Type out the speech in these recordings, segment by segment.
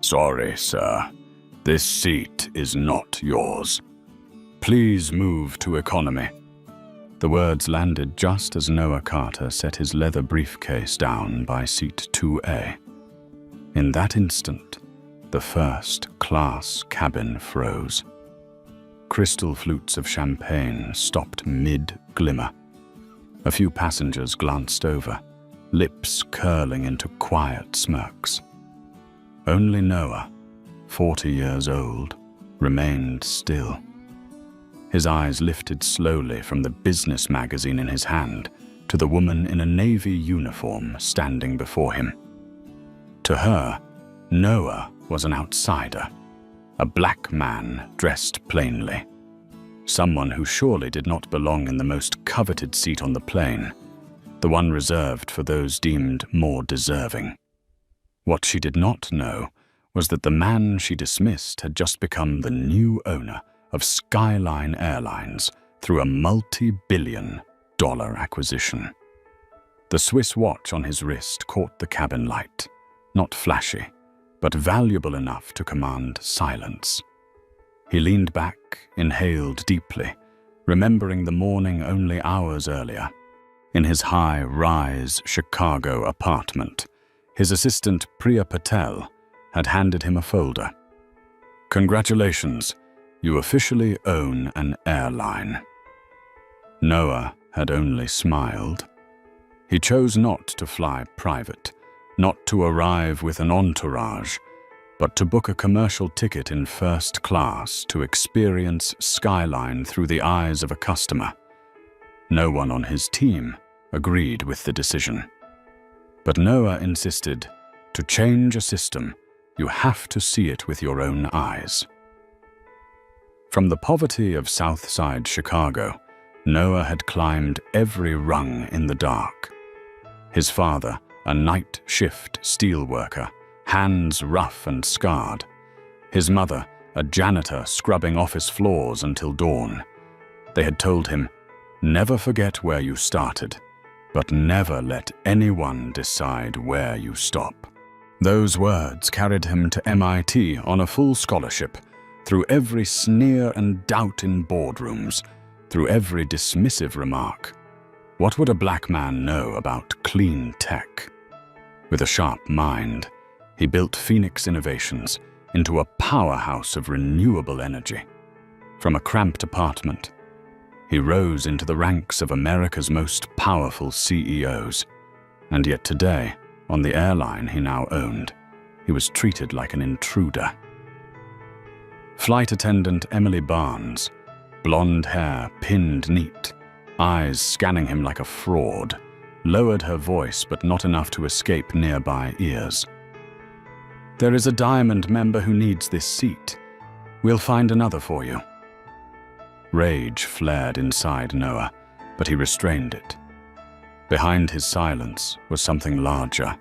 Sorry, sir. This seat is not yours. Please move to economy. The words landed just as Noah Carter set his leather briefcase down by seat 2A. In that instant, the first-class cabin froze. Crystal flutes of champagne stopped mid-glimmer. A few passengers glanced over, lips curling into quiet smirks. Only Noah, 40 years old, remained still. His eyes lifted slowly from the business magazine in his hand to the woman in a navy uniform standing before him. To her, Noah was an outsider, a black man dressed plainly, someone who surely did not belong in the most coveted seat on the plane, the one reserved for those deemed more deserving. What she did not know was that the man she dismissed had just become the new owner of Skyline Airlines through a multi-billion-dollar acquisition. The Swiss watch on his wrist caught the cabin light, not flashy, but valuable enough to command silence. He leaned back, inhaled deeply, remembering the morning only hours earlier. In his high-rise Chicago apartment, his assistant Priya Patel had handed him a folder. "Congratulations, you officially own an airline." Noah had only smiled. He chose not to fly private, not to arrive with an entourage, but to book a commercial ticket in first class to experience Skyline through the eyes of a customer. No one on his team agreed with the decision. But Noah insisted, to change a system, you have to see it with your own eyes. From the poverty of Southside Chicago, Noah had climbed every rung in the dark. His father, a night shift steelworker, hands rough and scarred. His mother, a janitor scrubbing office floors until dawn. They had told him, never forget where you started, but never let anyone decide where you stop. Those words carried him to MIT on a full scholarship, through every sneer and doubt in boardrooms, through every dismissive remark. What would a black man know about clean tech? With a sharp mind, he built Phoenix Innovations into a powerhouse of renewable energy. From a cramped apartment, he rose into the ranks of America's most powerful CEOs. And yet today, on the airline he now owned, he was treated like an intruder. Flight attendant Emily Barnes, blonde hair pinned neat, eyes scanning him like a fraud, lowered her voice but not enough to escape nearby ears. "There is a Diamond member who needs this seat. We'll find another for you." Rage flared inside Noah, but he restrained it. Behind his silence was something larger.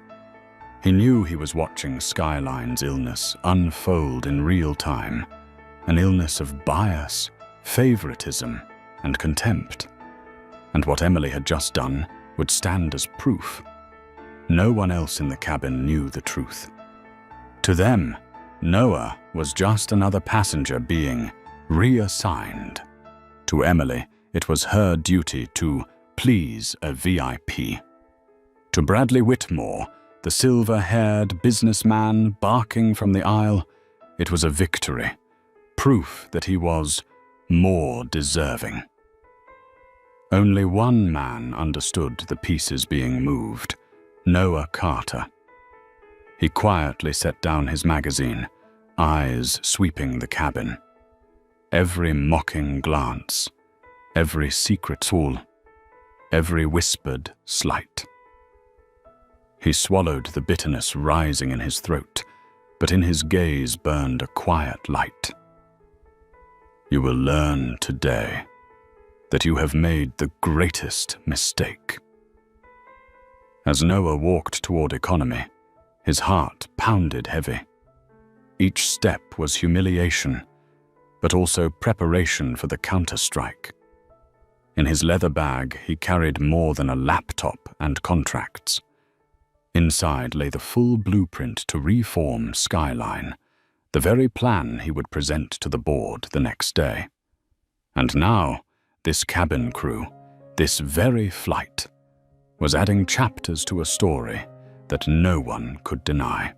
He knew he was watching Skyline's illness unfold in real time, an illness of bias, favoritism, and contempt. And what Emily had just done would stand as proof. No one else in the cabin knew the truth. To them, Noah was just another passenger being reassigned. To Emily, it was her duty to please a VIP. To Bradley Whitmore, the silver-haired businessman barking from the aisle, it was a victory, proof that he was more deserving. Only one man understood the pieces being moved, Noah Carter. He quietly set down his magazine, eyes sweeping the cabin. Every mocking glance, every secret tool, every whispered slight. He swallowed the bitterness rising in his throat, but in his gaze burned a quiet light. "You will learn today that you have made the greatest mistake." As Noah walked toward economy, his heart pounded heavy. Each step was humiliation, but also preparation for the counterstrike. In his leather bag, he carried more than a laptop and contracts. Inside lay the full blueprint to reform Skyline, the very plan he would present to the board the next day. And now, this cabin crew, this very flight, was adding chapters to a story that no one could deny.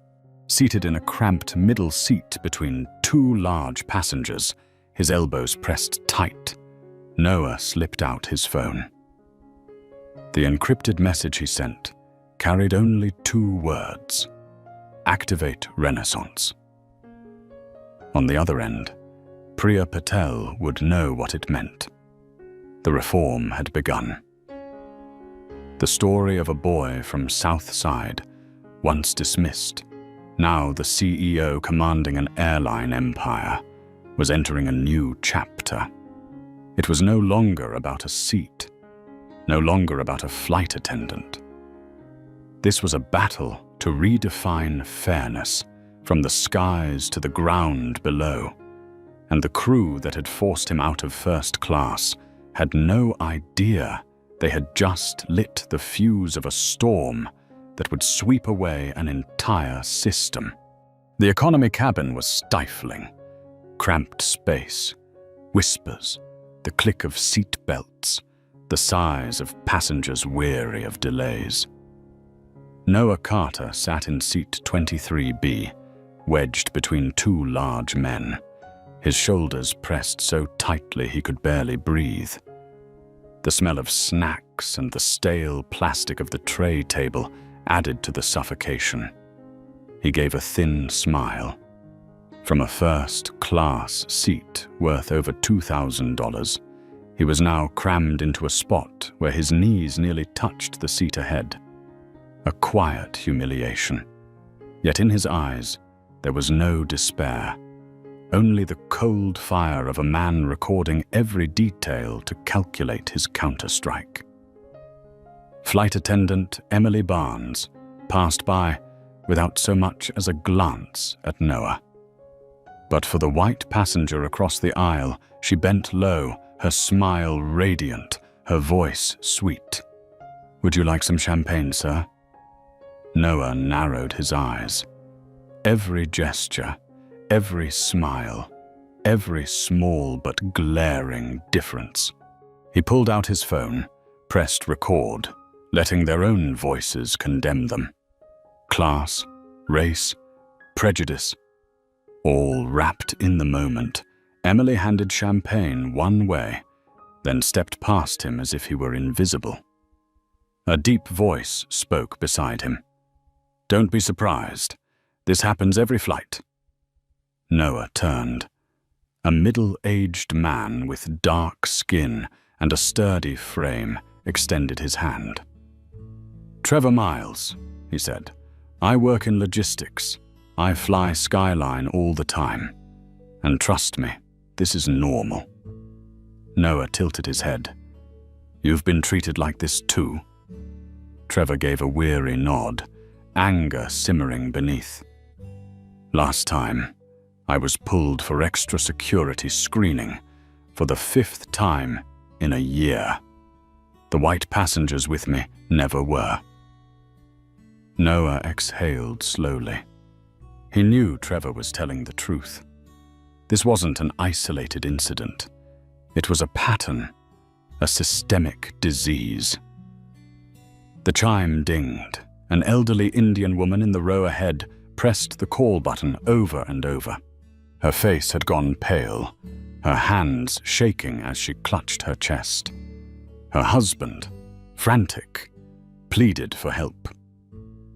Seated in a cramped middle seat between two large passengers, his elbows pressed tight, Noah slipped out his phone. The encrypted message he sent carried only 2 words: "Activate Renaissance." On the other end, Priya Patel would know what it meant. The reform had begun. The story of a boy from South Side, once dismissed, now the CEO commanding an airline empire, was entering a new chapter. It was no longer about a seat, no longer about a flight attendant. This was a battle to redefine fairness from the skies to the ground below, and the crew that had forced him out of first class had no idea they had just lit the fuse of a storm that would sweep away an entire system. The economy cabin was stifling. Cramped space, whispers, the click of seat belts, the sighs of passengers weary of delays. Noah Carter sat in seat 23B, wedged between 2 large men, his shoulders pressed so tightly he could barely breathe. The smell of snacks and the stale plastic of the tray table added to the suffocation. He gave a thin smile. From a first-class seat worth over $2,000, he was now crammed into a spot where his knees nearly touched the seat ahead. A quiet humiliation. Yet in his eyes, there was no despair, only the cold fire of a man recording every detail to calculate his counterstrike. Flight attendant Emily Barnes passed by without so much as a glance at Noah. But for the white passenger across the aisle, she bent low, her smile radiant, her voice sweet. "Would you like some champagne, sir?" Noah narrowed his eyes. Every gesture, every smile, every small but glaring difference. He pulled out his phone, pressed record, letting their own voices condemn them. Class, race, prejudice, all wrapped in the moment. Emily handed champagne one way, then stepped past him as if he were invisible. A deep voice spoke beside him. "Don't be surprised. This happens every flight." Noah turned. A middle-aged man with dark skin and a sturdy frame extended his hand. "Trevor Miles," he said. "I work in logistics. I fly Skyline all the time. And trust me, this is normal." Noah tilted his head. "You've been treated like this too?" Trevor gave a weary nod, anger simmering beneath. "Last time, I was pulled for extra security screening for the 5th time in a year. The white passengers with me never were." Noah exhaled slowly. He knew Trevor was telling the truth. This wasn't an isolated incident. It was a pattern, a systemic disease. The chime dinged. An elderly Indian woman in the row ahead pressed the call button over and over. Her face had gone pale, her hands shaking as she clutched her chest. Her husband, frantic, pleaded for help.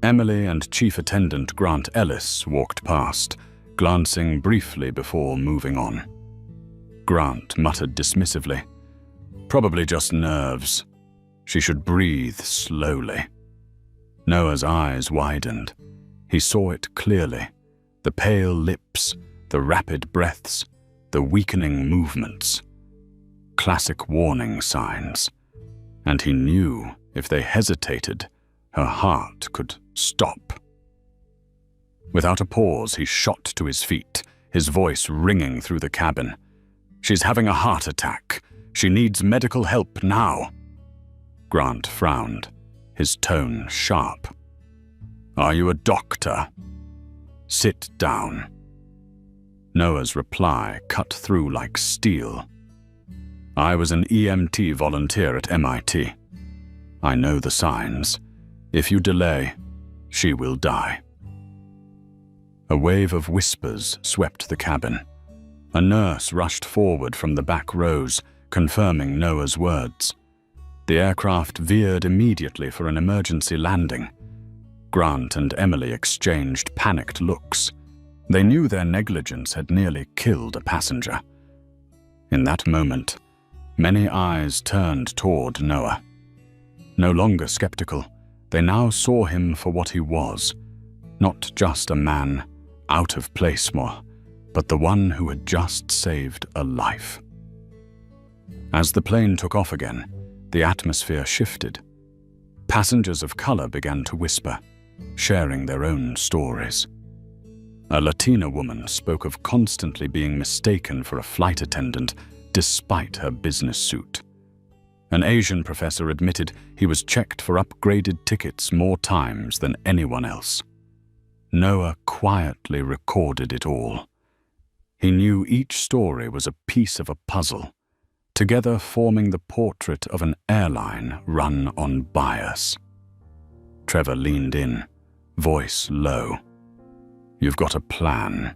Emily and Chief Attendant Grant Ellis walked past, glancing briefly before moving on. Grant muttered dismissively, "Probably just nerves. She should breathe slowly." Noah's eyes widened. He saw it clearly. The pale lips, the rapid breaths, the weakening movements. Classic warning signs. And he knew if they hesitated, her heart could stop. Without a pause, he shot to his feet, his voice ringing through the cabin. "She's having a heart attack. She needs medical help now." Grant frowned, his tone sharp. Are you a doctor? Sit down. Noah's reply cut through like steel. I was an EMT volunteer at MIT. I know the signs. If you delay, she will die. A wave of whispers swept the cabin. A nurse rushed forward from the back rows, confirming Noah's words. The aircraft veered immediately for an emergency landing. Grant and Emily exchanged panicked looks. They knew their negligence had nearly killed a passenger. In that moment, many eyes turned toward Noah. No longer skeptical, they now saw him for what he was, not just a man out of place more, but the one who had just saved a life. As the plane took off again, the atmosphere shifted. Passengers of color began to whisper, sharing their own stories. A Latina woman spoke of constantly being mistaken for a flight attendant despite her business suit. An Asian professor admitted he was checked for upgraded tickets more times than anyone else. Noah quietly recorded it all. He knew each story was a piece of a puzzle, together forming the portrait of an airline run on bias. Trevor leaned in, voice low. You've got a plan,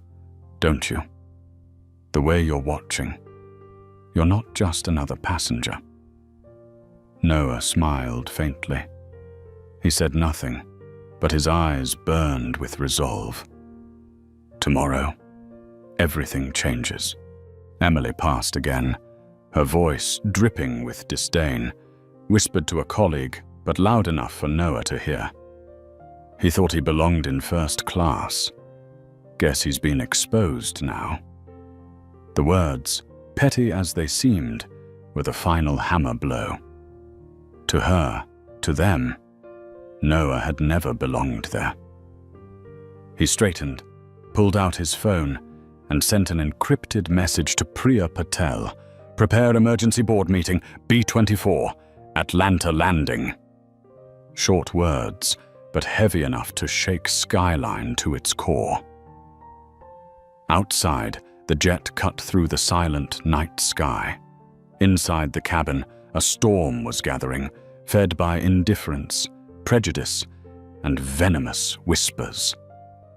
don't you? The way you're watching. You're not just another passenger. Noah smiled faintly. He said nothing, but his eyes burned with resolve. Tomorrow, everything changes. Emily passed again, her voice dripping with disdain, whispered to a colleague, but loud enough for Noah to hear. He thought he belonged in first class. Guess he's been exposed now. The words, petty as they seemed, were the final hammer blow. To her, to them, Noah had never belonged there. He straightened, pulled out his phone, and sent an encrypted message to Priya Patel. Prepare emergency board meeting, B-24, Atlanta landing. Short words, but heavy enough to shake Skyline to its core. Outside, the jet cut through the silent night sky. Inside the cabin, a storm was gathering, fed by indifference, prejudice, and venomous whispers.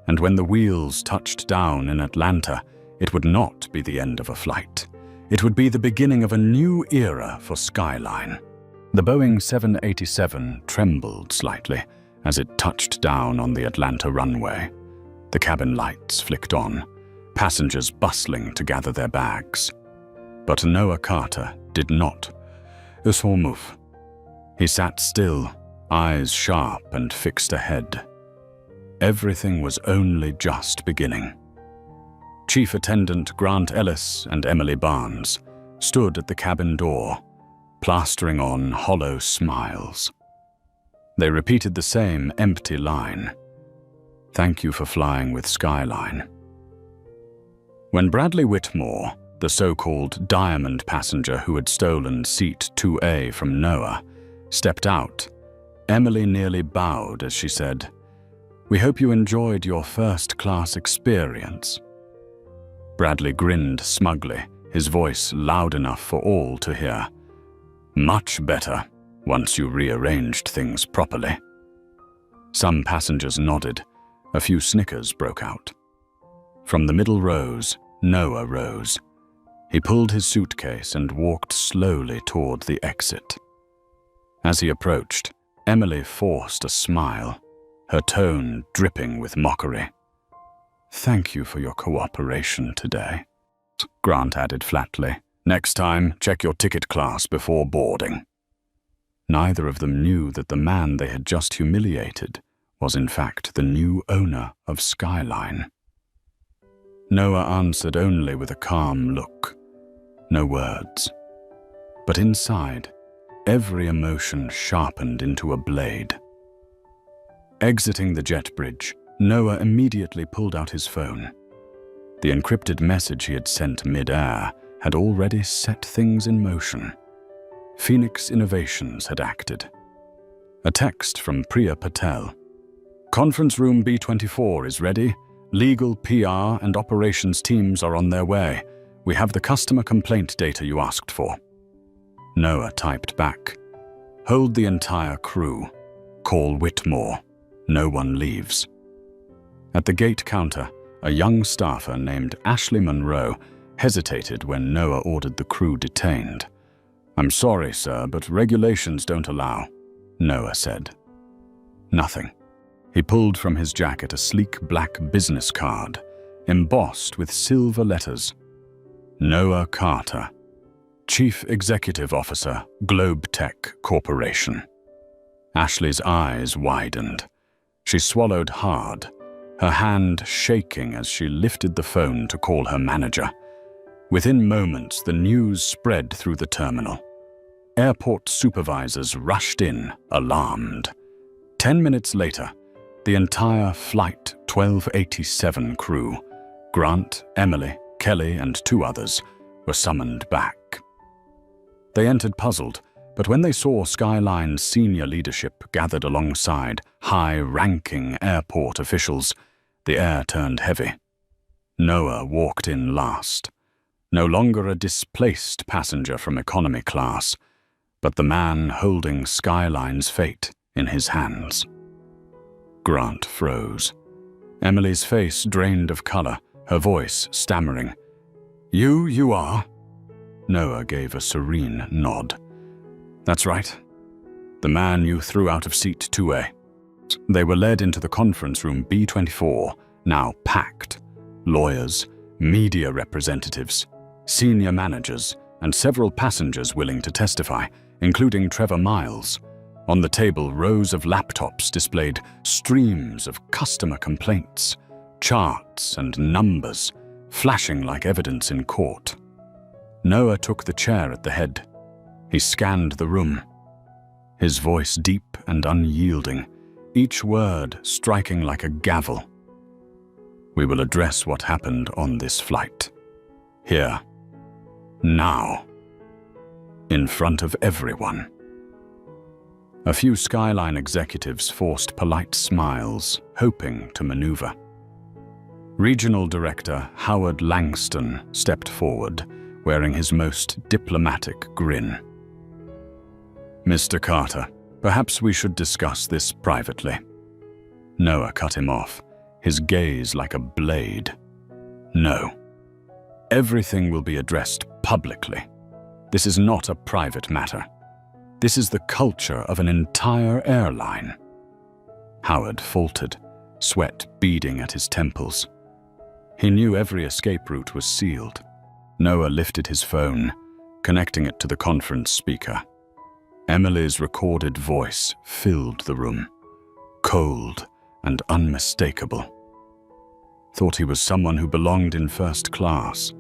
And when the wheels touched down in Atlanta, it would not be the end of a flight. It would be the beginning of a new era for Skyline. The Boeing 787 trembled slightly as it touched down on the Atlanta runway. The cabin lights flicked on, passengers bustling to gather their bags. But Noah Carter did not. Move. He sat still, eyes sharp and fixed ahead. Everything was only just beginning. Chief Attendant Grant Ellis and Emily Barnes stood at the cabin door, plastering on hollow smiles. They repeated the same empty line. Thank you for flying with Skyline. When Bradley Whitmore, the so-called diamond passenger who had stolen seat 2A from Noah, stepped out, Emily nearly bowed as she said, "We hope you enjoyed your first-class experience." Bradley grinned smugly, his voice loud enough for all to hear. Much better, once you rearranged things properly. Some passengers nodded. A few snickers broke out. From the middle rows, Noah rose. He pulled his suitcase and walked slowly toward the exit. As he approached, Emily forced a smile, her tone dripping with mockery. Thank you for your cooperation today, Grant added flatly. Next time, check your ticket class before boarding. Neither of them knew that the man they had just humiliated was in fact the new owner of Skyline. Noah answered only with a calm look, no words. But inside, every emotion sharpened into a blade. Exiting the jet bridge, Noah immediately pulled out his phone. The encrypted message he had sent mid-air had already set things in motion. Phoenix Innovations had acted. A text from Priya Patel. Conference room B24 is ready. Legal, PR, and operations teams are on their way. We have the customer complaint data you asked for. Noah typed back. Hold the entire crew. Call Whitmore. No one leaves. At the gate counter, a young staffer named Ashley Monroe hesitated when Noah ordered the crew detained. I'm sorry, sir, but regulations don't allow, Noah said. Nothing. He pulled from his jacket a sleek black business card, embossed with silver letters. Noah Carter, Chief Executive Officer, Globetech Corporation. Ashley's eyes widened. She swallowed hard, her hand shaking as she lifted the phone to call her manager. Within moments, the news spread through the terminal. Airport supervisors rushed in, alarmed. 10 minutes later, the entire Flight 1287 crew, Grant, Emily, Kelly, and 2 others, were summoned back. They entered puzzled, but when they saw Skyline's senior leadership gathered alongside high-ranking airport officials, the air turned heavy. Noah walked in last, no longer a displaced passenger from economy class, but the man holding Skyline's fate in his hands. Grant froze. Emily's face drained of color, her voice stammering. You are? Noah gave a serene nod. That's right. The man you threw out of seat 2A. They were led into the conference room B24, now packed. Lawyers, media representatives, senior managers, and several passengers willing to testify, including Trevor Miles. On the table, rows of laptops displayed streams of customer complaints, charts and numbers, flashing like evidence in court. Noah took the chair at the head. He scanned the room, his voice deep and unyielding, each word striking like a gavel. We will address what happened on this flight. Here. Now. In front of everyone. A few Skyline executives forced polite smiles, hoping to maneuver. Regional Director Howard Langston stepped forward, wearing his most diplomatic grin. Mr. Carter, perhaps we should discuss this privately. Noah cut him off, his gaze like a blade. No. Everything will be addressed publicly. This is not a private matter. This is the culture of an entire airline. Howard faltered, sweat beading at his temples. He knew every escape route was sealed. Noah lifted his phone, connecting it to the conference speaker. Emily's recorded voice filled the room, cold and unmistakable. Thought he was someone who belonged in first class.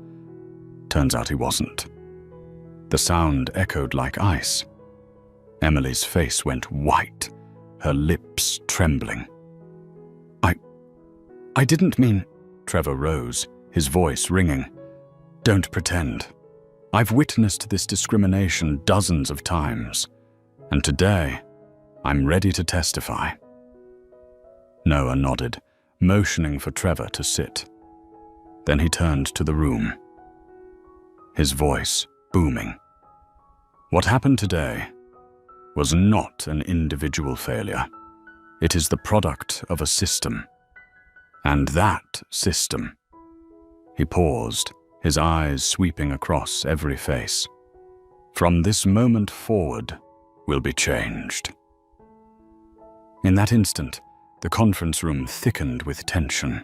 Turns out he wasn't. The sound echoed like ice. Emily's face went white, her lips trembling. I didn't mean... Trevor rose, his voice ringing. Don't pretend. I've witnessed this discrimination dozens of times, and today, I'm ready to testify. Noah nodded, motioning for Trevor to sit. Then he turned to the room, his voice booming. What happened today was not an individual failure. It is the product of a system. And that system... He paused, his eyes sweeping across every face. From this moment forward, will be changed. In that instant, the conference room thickened with tension.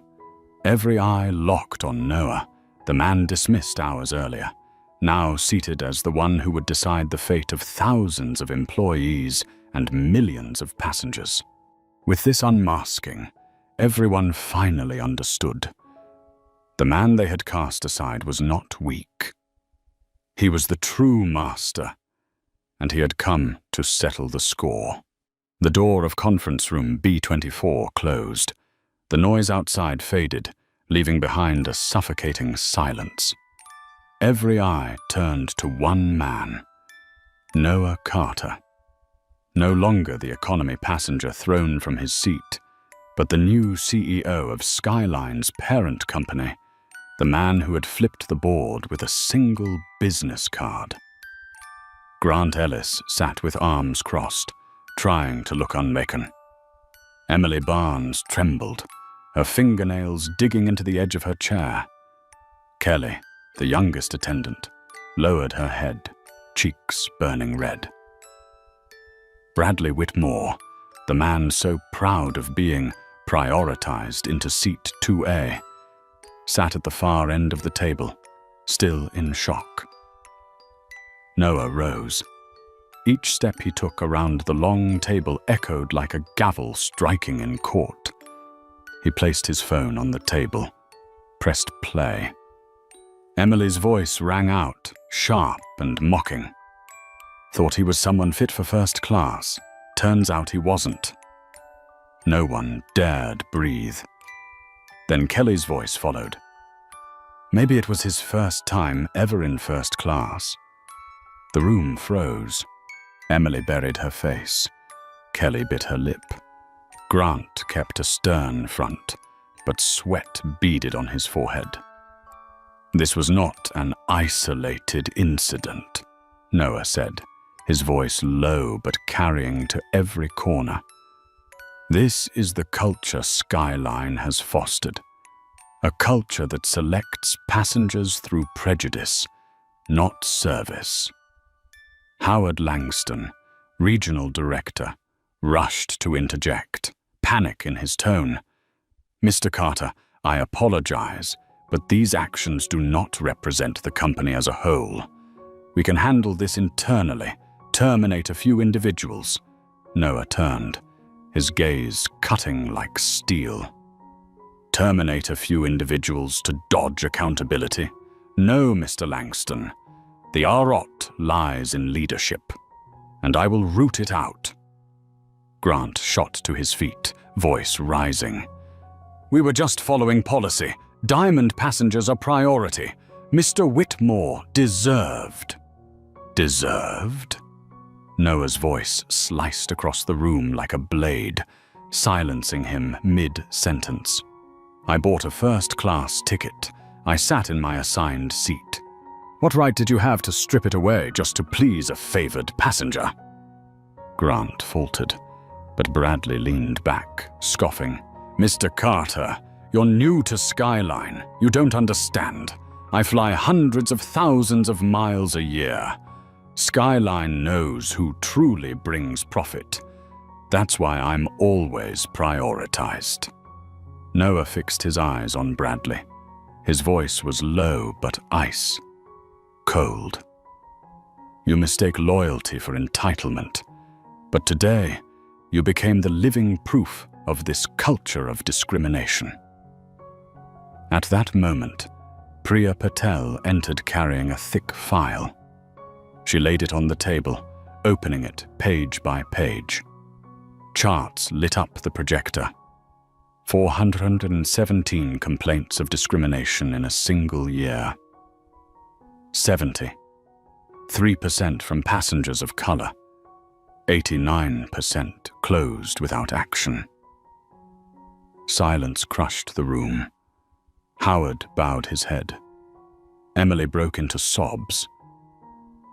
Every eye locked on Noah, the man dismissed hours earlier, now seated as the one who would decide the fate of thousands of employees and millions of passengers. With this unmasking, everyone finally understood. The man they had cast aside was not weak. He was the true master, and he had come to settle the score. The door of conference room B24 closed. The noise outside faded, leaving behind a suffocating silence. Every eye turned to one man, Noah Carter. No longer the economy passenger thrown from his seat, but the new CEO of Skyline's parent company, the man who had flipped the board with a single business card. Grant Ellis sat with arms crossed, trying to look unmaken. Emily Barnes trembled, her fingernails digging into the edge of her chair. Kelly, the youngest attendant, lowered her head, cheeks burning red. Bradley Whitmore, the man so proud of being prioritized into seat 2A, sat at the far end of the table, still in shock. Noah rose. Each step he took around the long table echoed like a gavel striking in court. He placed his phone on the table, pressed play. Emily's voice rang out, sharp and mocking. Thought he was someone fit for first class. Turns out he wasn't. No one dared breathe. Then Kelly's voice followed. Maybe it was his first time ever in first class. The room froze. Emily buried her face. Kelly bit her lip. Grant kept a stern front, but sweat beaded on his forehead. This was not an isolated incident, Noah said, his voice low but carrying to every corner. This is the culture Skyline has fostered, a culture that selects passengers through prejudice, not service. Howard Langston, regional director, rushed to interject, panic in his tone. Mr. Carter, I apologize, but these actions do not represent the company as a whole. We can handle this internally, terminate a few individuals. Noah turned, his gaze cutting like steel. Terminate a few individuals to dodge accountability? No, Mr. Langston. The ROT lies in leadership, and I will root it out. Grant shot to his feet, voice rising. We were just following policy. Diamond passengers are priority. Mr. Whitmore deserved. Deserved? Noah's voice sliced across the room like a blade, silencing him mid-sentence. I bought a first-class ticket. I sat in my assigned seat. What right did you have to strip it away just to please a favored passenger? Grant faltered, but Bradley leaned back, scoffing. Mr. Carter, you're new to Skyline. You don't understand. I fly hundreds of thousands of miles a year. Skyline knows who truly brings profit. That's why I'm always prioritized. Noah fixed his eyes on Bradley. His voice was low but ice. Cold. You mistake loyalty for entitlement, but today you became the living proof of this culture of discrimination. At that moment, Priya Patel entered carrying a thick file. She laid it on the table, opening it page by page. Charts lit up the projector. 417 complaints of discrimination in a single year. 70. 3% from passengers of color. 89% closed without action. Silence crushed the room. Howard bowed his head. Emily broke into sobs.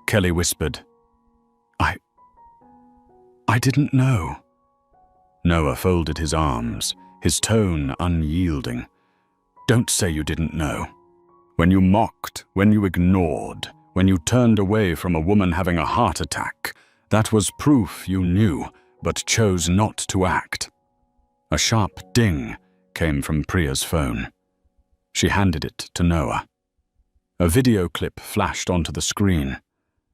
Kelly whispered, I didn't know. Noah folded his arms, his tone unyielding. Don't say you didn't know. When you mocked, when you ignored, when you turned away from a woman having a heart attack, that was proof you knew, but chose not to act. A sharp ding came from Priya's phone. She handed it to Noah. A video clip flashed onto the screen.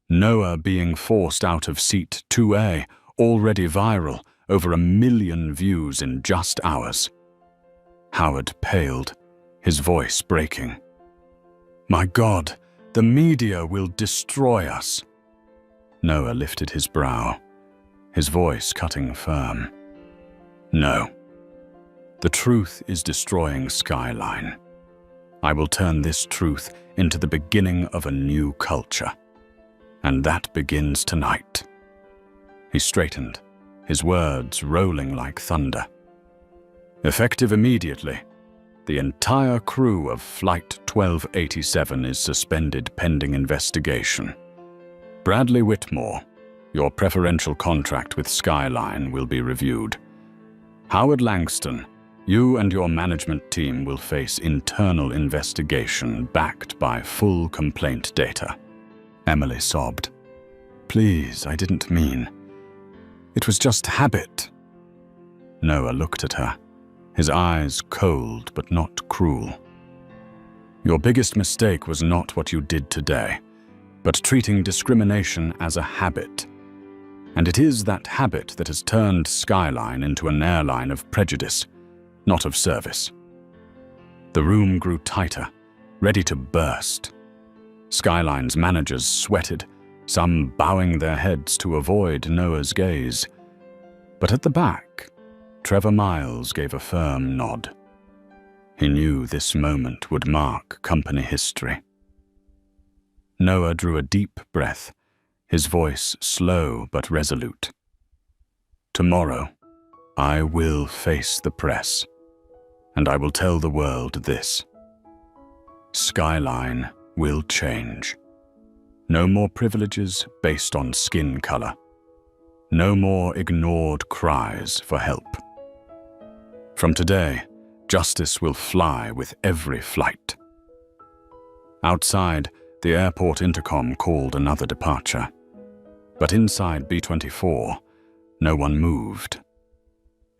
Noah being forced out of seat 2A, already viral, over 1 million views in just hours. Howard paled, his voice breaking. My God, the media will destroy us. Noah lifted his brow, his voice cutting firm. No. The truth is destroying Skyline. I will turn this truth into the beginning of a new culture. And that begins tonight. He straightened, his words rolling like thunder. Effective immediately, the entire crew of Flight 1287 is suspended pending investigation. Bradley Whitmore, your preferential contract with Skyline will be reviewed. Howard Langston, you and your management team will face internal investigation backed by full complaint data. Emily sobbed. Please, I didn't mean. It was just habit. Noah looked at her, his eyes cold but not cruel. Your biggest mistake was not what you did today, but treating discrimination as a habit. And it is that habit that has turned Skyline into an airline of prejudice, not of service. The room grew tighter, ready to burst. Skyline's managers sweated, some bowing their heads to avoid Noah's gaze. But at the back, Trevor Miles gave a firm nod. He knew this moment would mark company history. Noah drew a deep breath, his voice slow but resolute. Tomorrow, I will face the press, and I will tell the world this. Skyline will change. No more privileges based on skin color. No more ignored cries for help. From today, justice will fly with every flight. Outside, the airport intercom called another departure. But inside B-24, no one moved.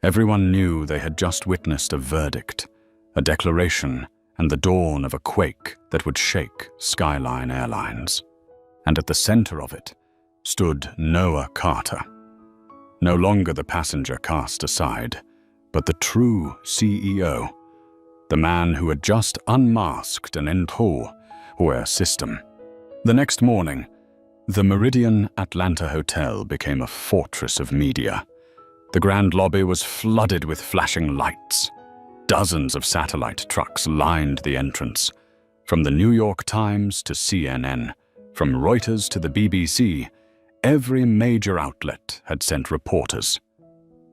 Everyone knew they had just witnessed a verdict, a declaration, and the dawn of a quake that would shake Skyline Airlines. And at the center of it stood Noah Carter. No longer the passenger cast aside, but the true CEO, the man who had just unmasked an entire system. The next morning, the Meridian Atlanta Hotel became a fortress of media. The grand lobby was flooded with flashing lights. Dozens of satellite trucks lined the entrance. From the New York Times to CNN, from Reuters to the BBC, every major outlet had sent reporters.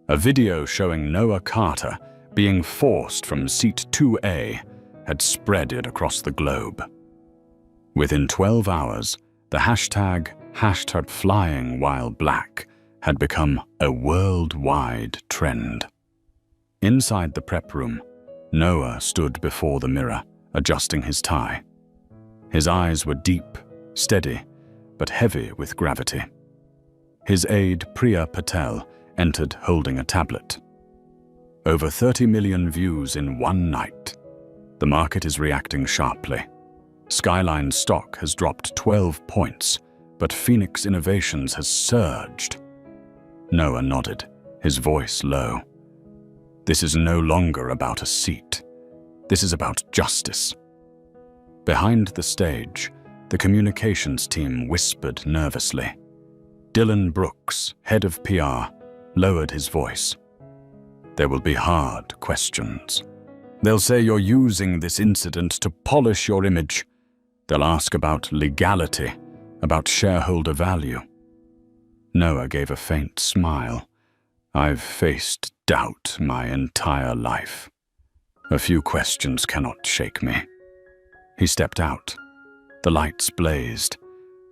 A video showing Noah Carter being forced from seat 2A had spread across the globe. Within 12 hours, the hashtag #FlyingWhileBlack had become a worldwide trend. Inside the prep room, Noah stood before the mirror, adjusting his tie. His eyes were deep, steady, but heavy with gravity. His aide, Priya Patel, entered holding a tablet. Over 30 million views in one night. The market is reacting sharply. Skyline stock has dropped 12 points, but Phoenix Innovations has surged. Noah nodded, his voice low. This is no longer about a seat. This is about justice. Behind the stage, the communications team whispered nervously. Dylan Brooks, head of PR, lowered his voice. There will be hard questions. They'll say you're using this incident to polish your image. They'll ask about legality, about shareholder value. Noah gave a faint smile. I've faced doubt my entire life. A few questions cannot shake me. He stepped out. The lights blazed.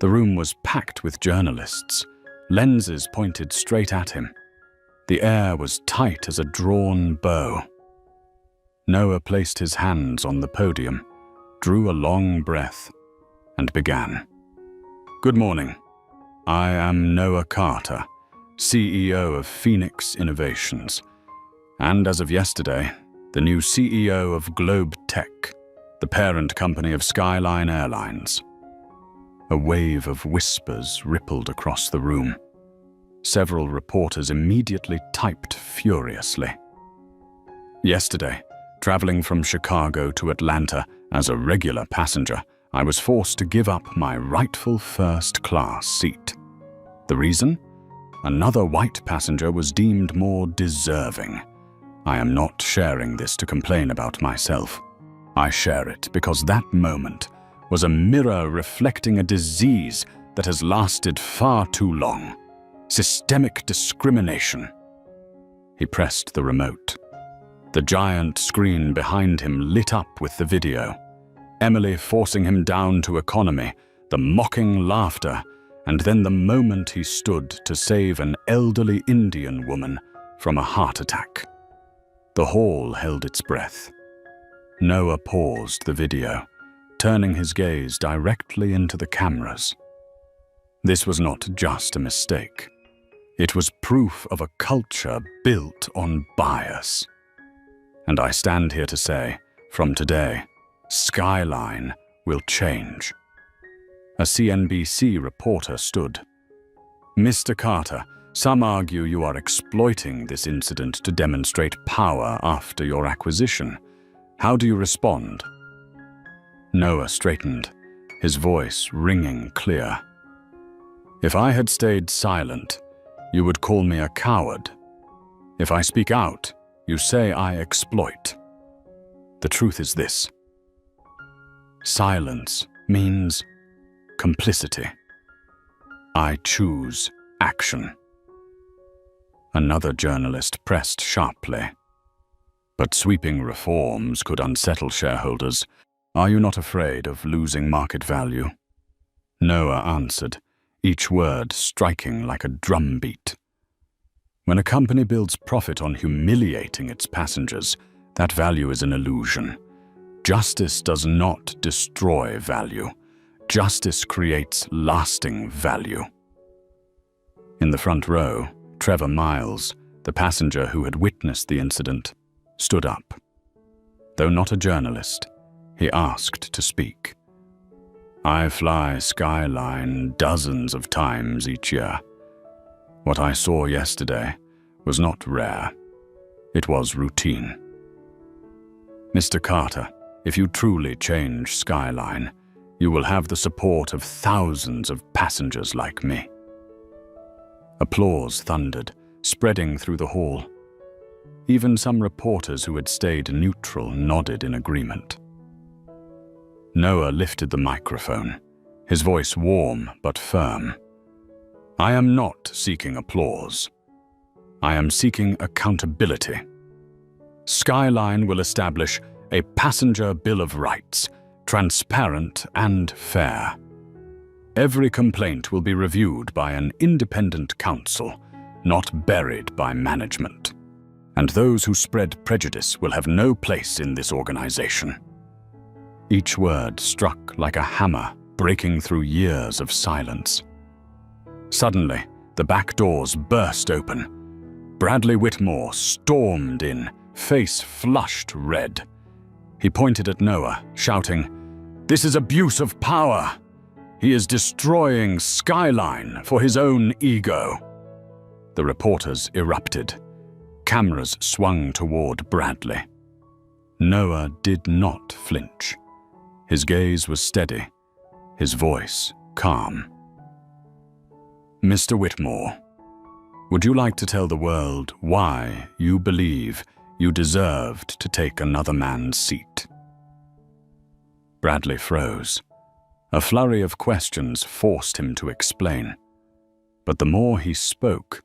The room was packed with journalists. Lenses pointed straight at him. The air was tight as a drawn bow. Noah placed his hands on the podium, drew a long breath, and began. Good morning. I am Noah Carter, CEO of Phoenix Innovations, and as of yesterday, the new CEO of Globe Tech, the parent company of Skyline Airlines. A wave of whispers rippled across the room. Several reporters immediately typed furiously. Yesterday, traveling from Chicago to Atlanta as a regular passenger, I was forced to give up my rightful first-class seat. The reason? Another white passenger was deemed more deserving. I am not sharing this to complain about myself. I share it because that moment was a mirror reflecting a disease that has lasted far too long. Systemic discrimination. He pressed the remote. The giant screen behind him lit up with the video. Emily forcing him down to economy, the mocking laughter, and then the moment he stood to save an elderly Indian woman from a heart attack. The hall held its breath. Noah paused the video, turning his gaze directly into the cameras. This was not just a mistake. It was proof of a culture built on bias. And I stand here to say, from today, Skyline will change. A CNBC reporter stood. "Mr. Carter, some argue you are exploiting this incident to demonstrate power after your acquisition. How do you respond?" Noah straightened, his voice ringing clear. "If I had stayed silent, you would call me a coward. If I speak out, you say I exploit. The truth is this: silence means complicity. I choose action." Another journalist pressed sharply. "But sweeping reforms could unsettle shareholders. Are you not afraid of losing market value?" Noah answered, each word striking like a drumbeat. When a company builds profit on humiliating its passengers, that value is an illusion. Justice does not destroy value. Justice creates lasting value. In the front row, Trevor Miles, the passenger who had witnessed the incident, stood up. Though not a journalist, he asked to speak. "I fly Skyline dozens of times each year. What I saw yesterday was not rare. It was routine. Mr. Carter, if you truly change Skyline, you will have the support of thousands of passengers like me." Applause thundered, spreading through the hall. Even some reporters who had stayed neutral nodded in agreement. Noah lifted the microphone, his voice warm but firm. "I am not seeking applause. I am seeking accountability. Skyline will establish a passenger bill of rights, transparent and fair. Every complaint will be reviewed by an independent counsel, not buried by management. And those who spread prejudice will have no place in this organization." Each word struck like a hammer, breaking through years of silence. Suddenly, the back doors burst open. Bradley Whitmore stormed in, face flushed red. He pointed at Noah, shouting, "This is abuse of power! He is destroying Skyline for his own ego." The reporters erupted. Cameras swung toward Bradley. Noah did not flinch. His gaze was steady, his voice calm. "Mr. Whitmore, would you like to tell the world why you believe you deserved to take another man's seat?" Bradley froze. A flurry of questions forced him to explain. But the more he spoke,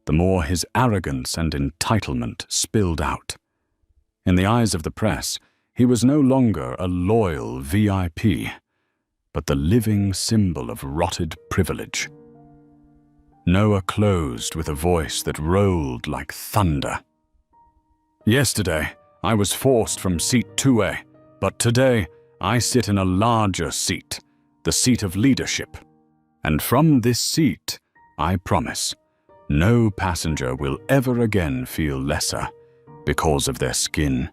the more his arrogance and entitlement spilled out. In the eyes of the press, he was no longer a loyal VIP, but the living symbol of rotted privilege. Noah closed with a voice that rolled like thunder. "Yesterday, I was forced from seat 2A, but today I sit in a larger seat, the seat of leadership. And from this seat, I promise, no passenger will ever again feel lesser because of their skin,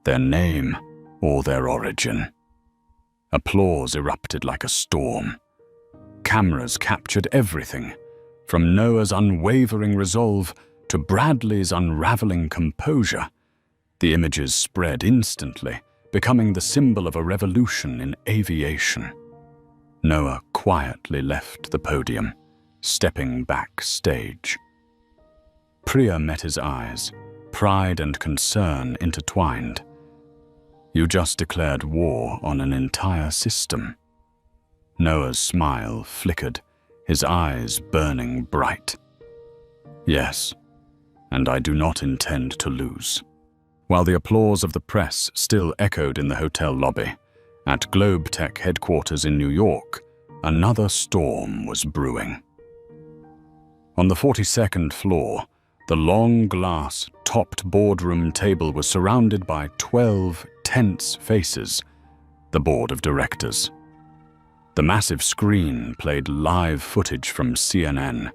their name, or their origin." Applause erupted like a storm. Cameras captured everything, from Noah's unwavering resolve to Bradley's unraveling composure. The images spread instantly, becoming the symbol of a revolution in aviation. Noah quietly left the podium, stepping backstage. Priya met his eyes, pride and concern intertwined. "You just declared war on an entire system." Noah's smile flickered, his eyes burning bright. "Yes, and I do not intend to lose. While the applause of the press still echoed in the hotel lobby, at Globe Tech headquarters in New York, another storm was brewing. On the 42nd floor, the long glass, topped boardroom table was surrounded by 12 tense faces, the board of directors. The massive screen played live footage from CNN,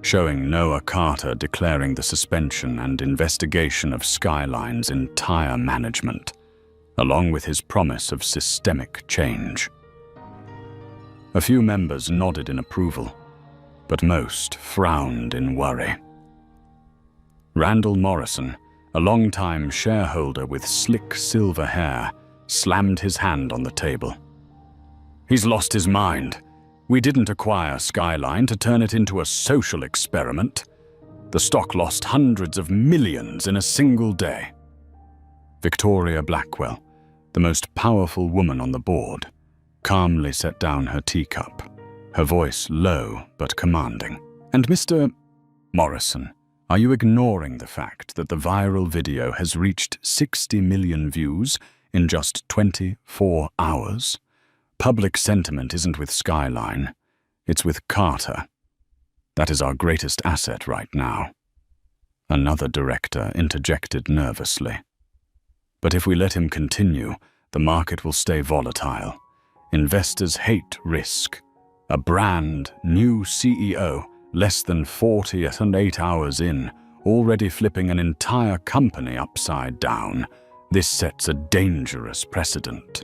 showing Noah Carter declaring the suspension and investigation of Skyline's entire management, along with his promise of systemic change. A few members nodded in approval, but most frowned in worry. Randall Morrison, a longtime shareholder with slick silver hair, slammed his hand on the table. "He's lost his mind. We didn't acquire Skyline to turn it into a social experiment. The stock lost hundreds of millions in a single day." Victoria Blackwell, the most powerful woman on the board, calmly set down her teacup, her voice low but commanding. "And Mr. Morrison, are you ignoring the fact that the viral video has reached 60 million views in just 24 hours? Public sentiment isn't with Skyline, it's with Carter. That is our greatest asset right now." Another director interjected nervously. "But if we let him continue, the market will stay volatile. Investors hate risk. A brand new CEO, less than 48 hours in, already flipping an entire company upside down. This sets a dangerous precedent."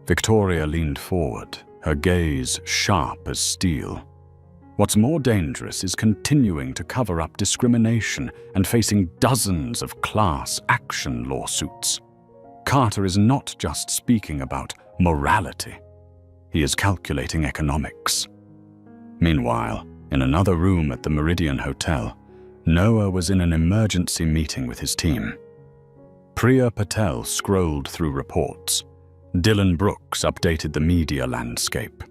Victoria leaned forward, her gaze sharp as steel. "What's more dangerous is continuing to cover up discrimination and facing dozens of class action lawsuits. Carter is not just speaking about morality. He is calculating economics." Meanwhile, in another room at the Meridian Hotel, Noah was in an emergency meeting with his team. Priya Patel scrolled through reports. Dylan Brooks updated the media landscape.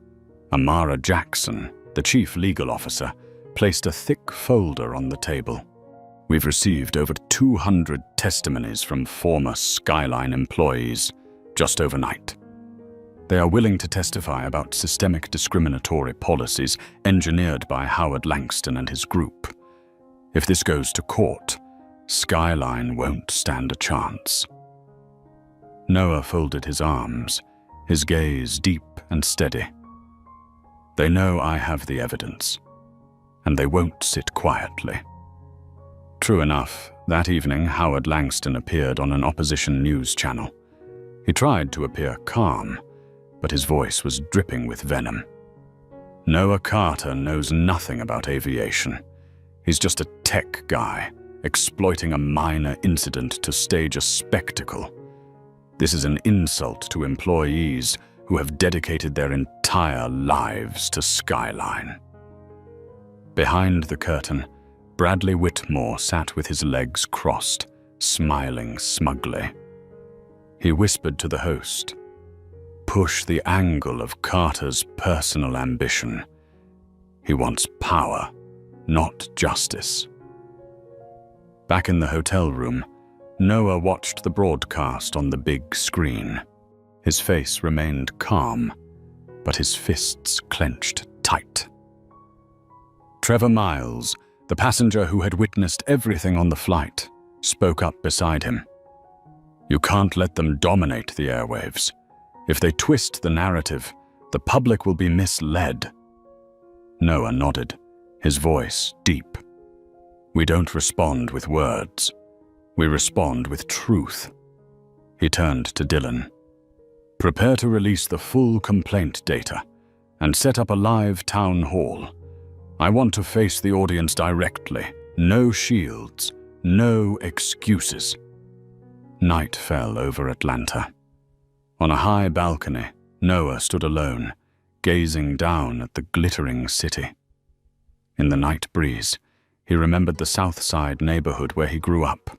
Amara Jackson, the chief legal officer, placed a thick folder on the table. "We've received over 200 testimonies from former Skyline employees just overnight. They are willing to testify about systemic discriminatory policies engineered by Howard Langston and his group. If this goes to court, Skyline won't stand a chance." Noah folded his arms, his gaze deep and steady. "They know I have the evidence, and they won't sit quietly." True enough, that evening Howard Langston appeared on an opposition news channel. He tried to appear calm, but his voice was dripping with venom. "Noah Carter knows nothing about aviation. He's just a tech guy, exploiting a minor incident to stage a spectacle. This is an insult to employees who have dedicated their entire lives to Skyline." Behind the curtain, Bradley Whitmore sat with his legs crossed, smiling smugly. He whispered to the host, "Push the angle of Carter's personal ambition. He wants power, not justice." Back in the hotel room, Noah watched the broadcast on the big screen. His face remained calm, but his fists clenched tight. Trevor Miles, the passenger who had witnessed everything on the flight, spoke up beside him. "You can't let them dominate the airwaves. If they twist the narrative, the public will be misled." Noah nodded, his voice deep. "We don't respond with words. We respond with truth." He turned to Dylan. "Prepare to release the full complaint data and set up a live town hall. I want to face the audience directly. No shields, no excuses." Night fell over Atlanta. On a high balcony, Noah stood alone, gazing down at the glittering city. In the night breeze, he remembered the South Side neighborhood where he grew up,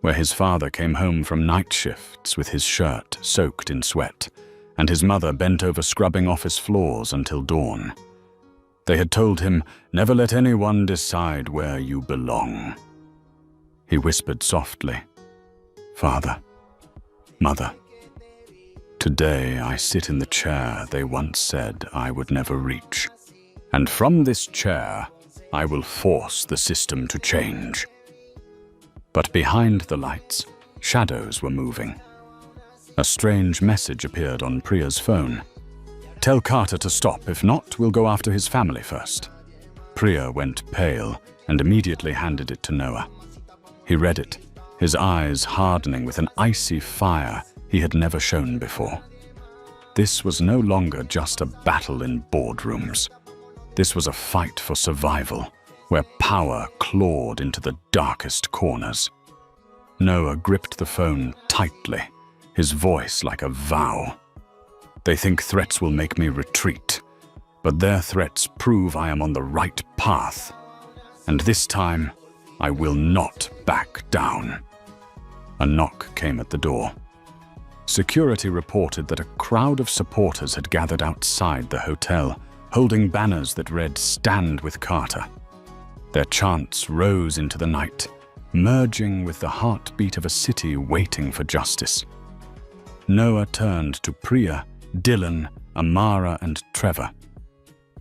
where his father came home from night shifts with his shirt soaked in sweat, and his mother bent over scrubbing office floors until dawn. They had told him, "Never let anyone decide where you belong." He whispered softly, Father, Mother, today I sit in the chair they once said I would never reach. And from this chair, I will force the system to change. But behind the lights, shadows were moving. A strange message appeared on Priya's phone. Tell Carter to stop, if not, we'll go after his family first. Priya went pale and immediately handed it to Noah. He read it, his eyes hardening with an icy fire he had never shown before. This was no longer just a battle in boardrooms. This was a fight for survival, where power clawed into the darkest corners. Noah gripped the phone tightly, his voice like a vow. They think threats will make me retreat, but their threats prove I am on the right path. And this time, I will not back down. A knock came at the door. Security reported that a crowd of supporters had gathered outside the hotel, holding banners that read, "Stand with Carter." Their chants rose into the night, merging with the heartbeat of a city waiting for justice. Noah turned to Priya, Dylan, Amara, and Trevor.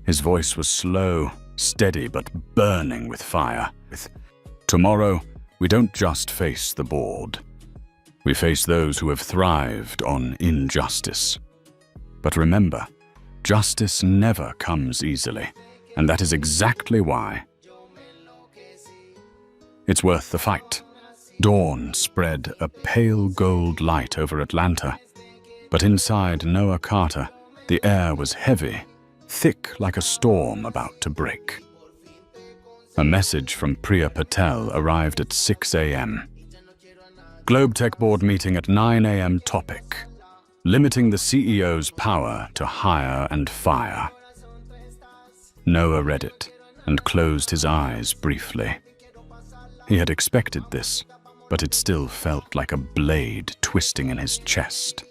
His voice was slow, steady, but burning with fire. Tomorrow, we don't just face the board. We face those who have thrived on injustice. But remember, justice never comes easily, and that is exactly why it's worth the fight. Dawn spread a pale gold light over Atlanta, but inside Noah Carter, the air was heavy, thick like a storm about to break. A message from Priya Patel arrived at 6 a.m. Globe Tech Board meeting at 9 a.m. topic: limiting the CEO's power to hire and fire. Noah read it and closed his eyes briefly. He had expected this, but it still felt like a blade twisting in his chest.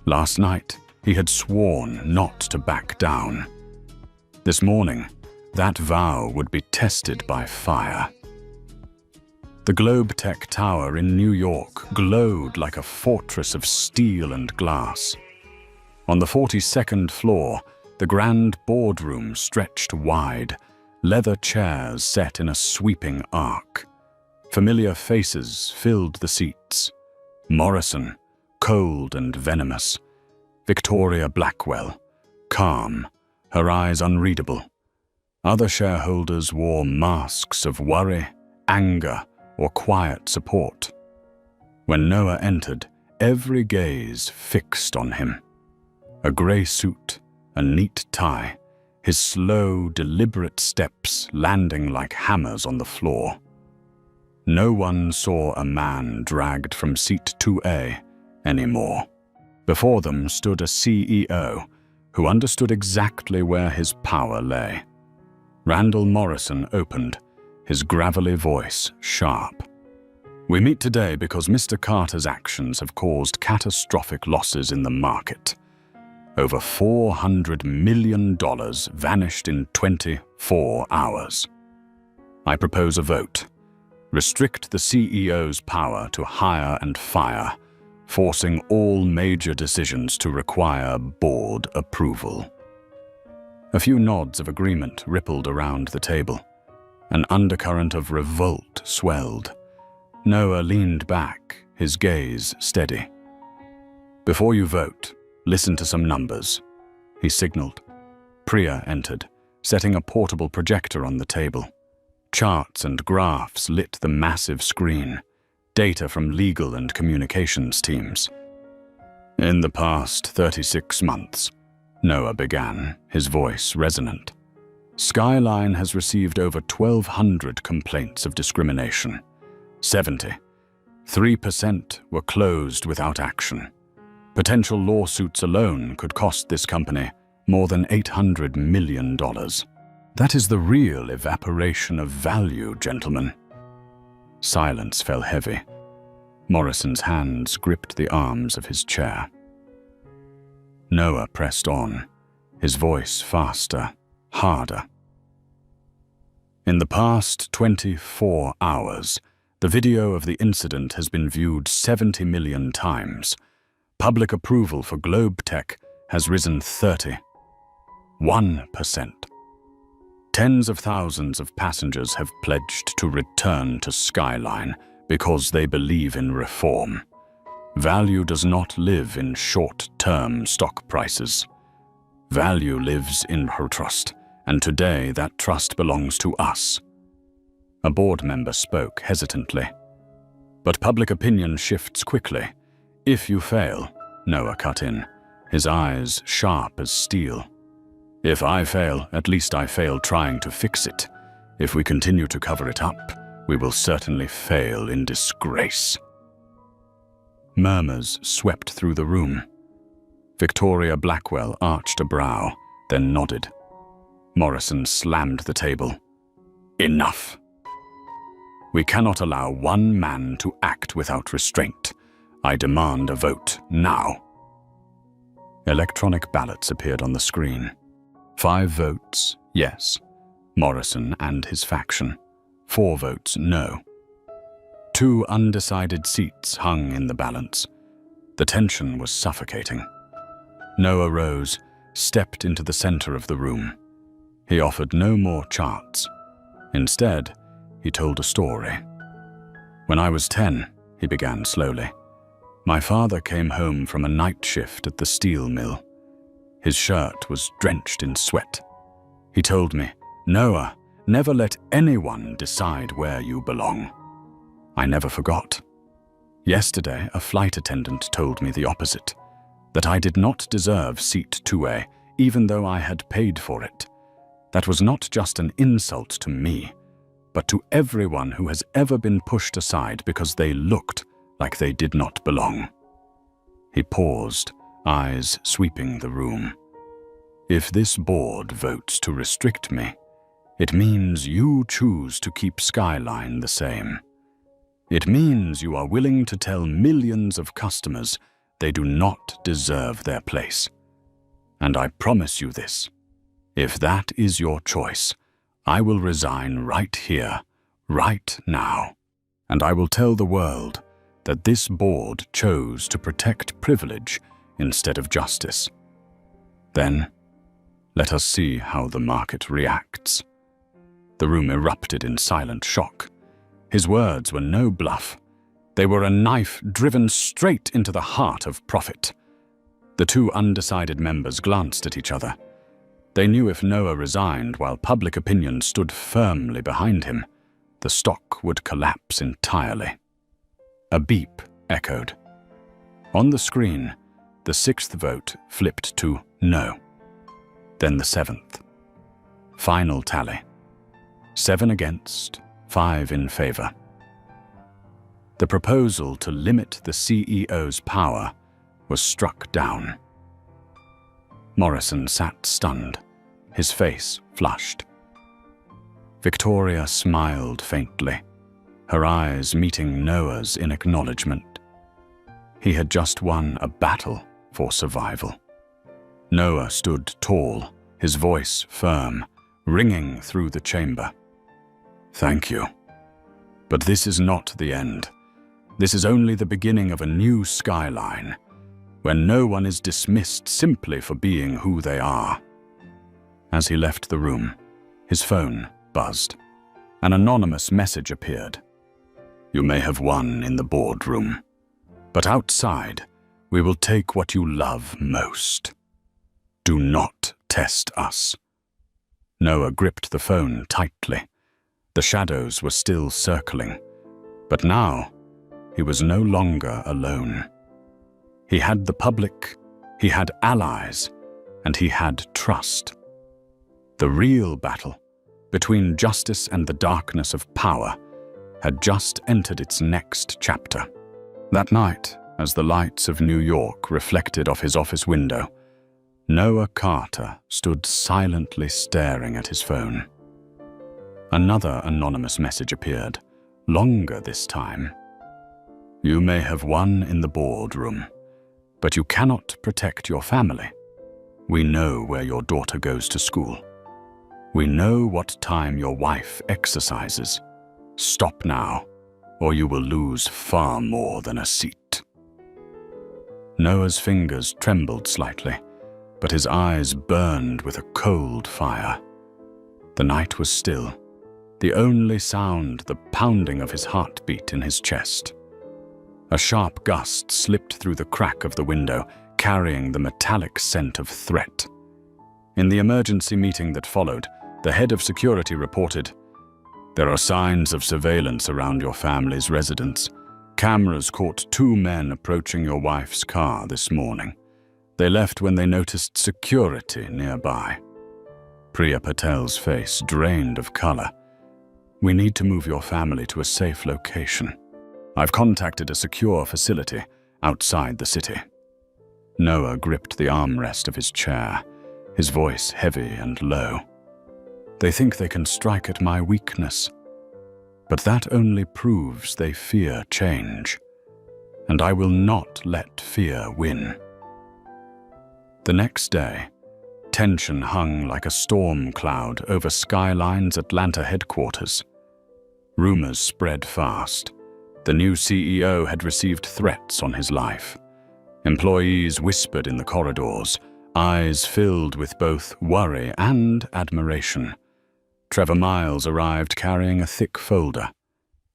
Last night, he had sworn not to back down. This morning, that vow would be tested by fire. The Globe Tech Tower in New York glowed like a fortress of steel and glass. On the 42nd floor, the grand boardroom stretched wide, leather chairs set in a sweeping arc. Familiar faces filled the seats. Morrison, cold and venomous. Victoria Blackwell, calm, her eyes unreadable. Other shareholders wore masks of worry, anger, or quiet support. When Noah entered, every gaze fixed on him. A grey suit, a neat tie, his slow, deliberate steps landing like hammers on the floor. No one saw a man dragged from seat 2A anymore. Before them stood a CEO who understood exactly where his power lay. Randall Morrison opened, his gravelly voice sharp. We meet today because Mr. Carter's actions have caused catastrophic losses in the market. Over $400 million vanished in 24 hours. I propose a vote. Restrict the CEO's power to hire and fire, forcing all major decisions to require board approval. A few nods of agreement rippled around the table. An undercurrent of revolt swelled. Noah leaned back, his gaze steady. Before you vote, listen to some numbers, he signaled. Priya entered, setting a portable projector on the table. Charts and graphs lit the massive screen, data from legal and communications teams. In the past 36 months, Noah began, his voice resonant. Skyline has received over 1,200 complaints of discrimination. 3% were closed without action. Potential lawsuits alone could cost this company more than $800 million. That is the real evaporation of value, gentlemen. Silence fell heavy. Morrison's hands gripped the arms of his chair. Noah pressed on, his voice faster, harder. In the past 24 hours, The video of the incident has been viewed 70 million times. Public approval for Globe Tech has risen 31%. Tens of thousands of passengers have pledged to return to Skyline because they believe in reform. Value does not live in short-term stock prices. Value lives in her trust, and today that trust belongs to us. A board member spoke hesitantly. But public opinion shifts quickly. If you fail, Noah cut in, his eyes sharp as steel. If I fail, at least I failed trying to fix it. If we continue to cover it up, we will certainly fail in disgrace. Murmurs swept through the room. Victoria Blackwell arched a brow, then nodded. Morrison slammed the table. Enough. We cannot allow one man to act without restraint. I demand a vote now. Electronic ballots appeared on the screen. 5 votes, yes, Morrison and his faction. 4 votes, no. 2 undecided seats hung in the balance. The tension was suffocating. Noah rose, stepped into the center of the room. He offered no more charts. Instead, he told a story. When I was 10, he began slowly. My father came home from a night shift at the steel mill. His shirt was drenched in sweat. He told me, "Noah, never let anyone decide where you belong." I never forgot. Yesterday, a flight attendant told me the opposite, that I did not deserve seat 2A, even though I had paid for it. That was not just an insult to me, but to everyone who has ever been pushed aside because they looked like they did not belong. He paused, eyes sweeping the room. If this board votes to restrict me, it means you choose to keep Skyline the same. It means you are willing to tell millions of customers they do not deserve their place. And I promise you this, if that is your choice, I will resign right here, right now. And I will tell the world that this board chose to protect privilege instead of justice. Then, let us see how the market reacts. The room erupted in silent shock. His words were no bluff. They were a knife driven straight into the heart of profit. The 2 undecided members glanced at each other. They knew if Noah resigned while public opinion stood firmly behind him, the stock would collapse entirely. A beep echoed. On the screen, the 6th vote flipped to no. Then the 7th. Final tally. 7 against, 5 in favor. The proposal to limit the CEO's power was struck down. Morrison sat stunned, his face flushed. Victoria smiled faintly, her eyes meeting Noah's in acknowledgement. He had just won a battle for survival. Noah stood tall, his voice firm, ringing through the chamber. Thank you. But this is not the end. This is only the beginning of a new Skyline, where no one is dismissed simply for being who they are. As he left the room, his phone buzzed. An anonymous message appeared. You may have won in the boardroom, but outside, we will take what you love most. Do not test us. Noah gripped the phone tightly. The shadows were still circling, but now he was no longer alone. He had the public, he had allies, and he had trust. The real battle between justice and the darkness of power had just entered its next chapter. That night, as the lights of New York reflected off his office window, Noah Carter stood silently staring at his phone. Another anonymous message appeared, longer this time. You may have won in the boardroom, but you cannot protect your family. We know where your daughter goes to school. We know what time your wife exercises. Stop now. or you will lose far more than a seat." Noah's fingers trembled slightly, but his eyes burned with a cold fire. The night was still, the only sound the pounding of his heartbeat in his chest. A sharp gust slipped through the crack of the window, carrying the metallic scent of threat. In the emergency meeting that followed, the head of security reported, "There are signs of surveillance around your family's residence. Cameras caught 2 men approaching your wife's car this morning. They left when they noticed security nearby." Priya Patel's face drained of color. "We need to move your family to a safe location. I've contacted a secure facility outside the city." Noah gripped the armrest of his chair, his voice heavy and low. "They think they can strike at my weakness. But that only proves they fear change. And I will not let fear win." The next day, tension hung like a storm cloud over Skyline's Atlanta headquarters. Rumors spread fast. The new CEO had received threats on his life. Employees whispered in the corridors, eyes filled with both worry and admiration. Trevor Miles arrived carrying a thick folder.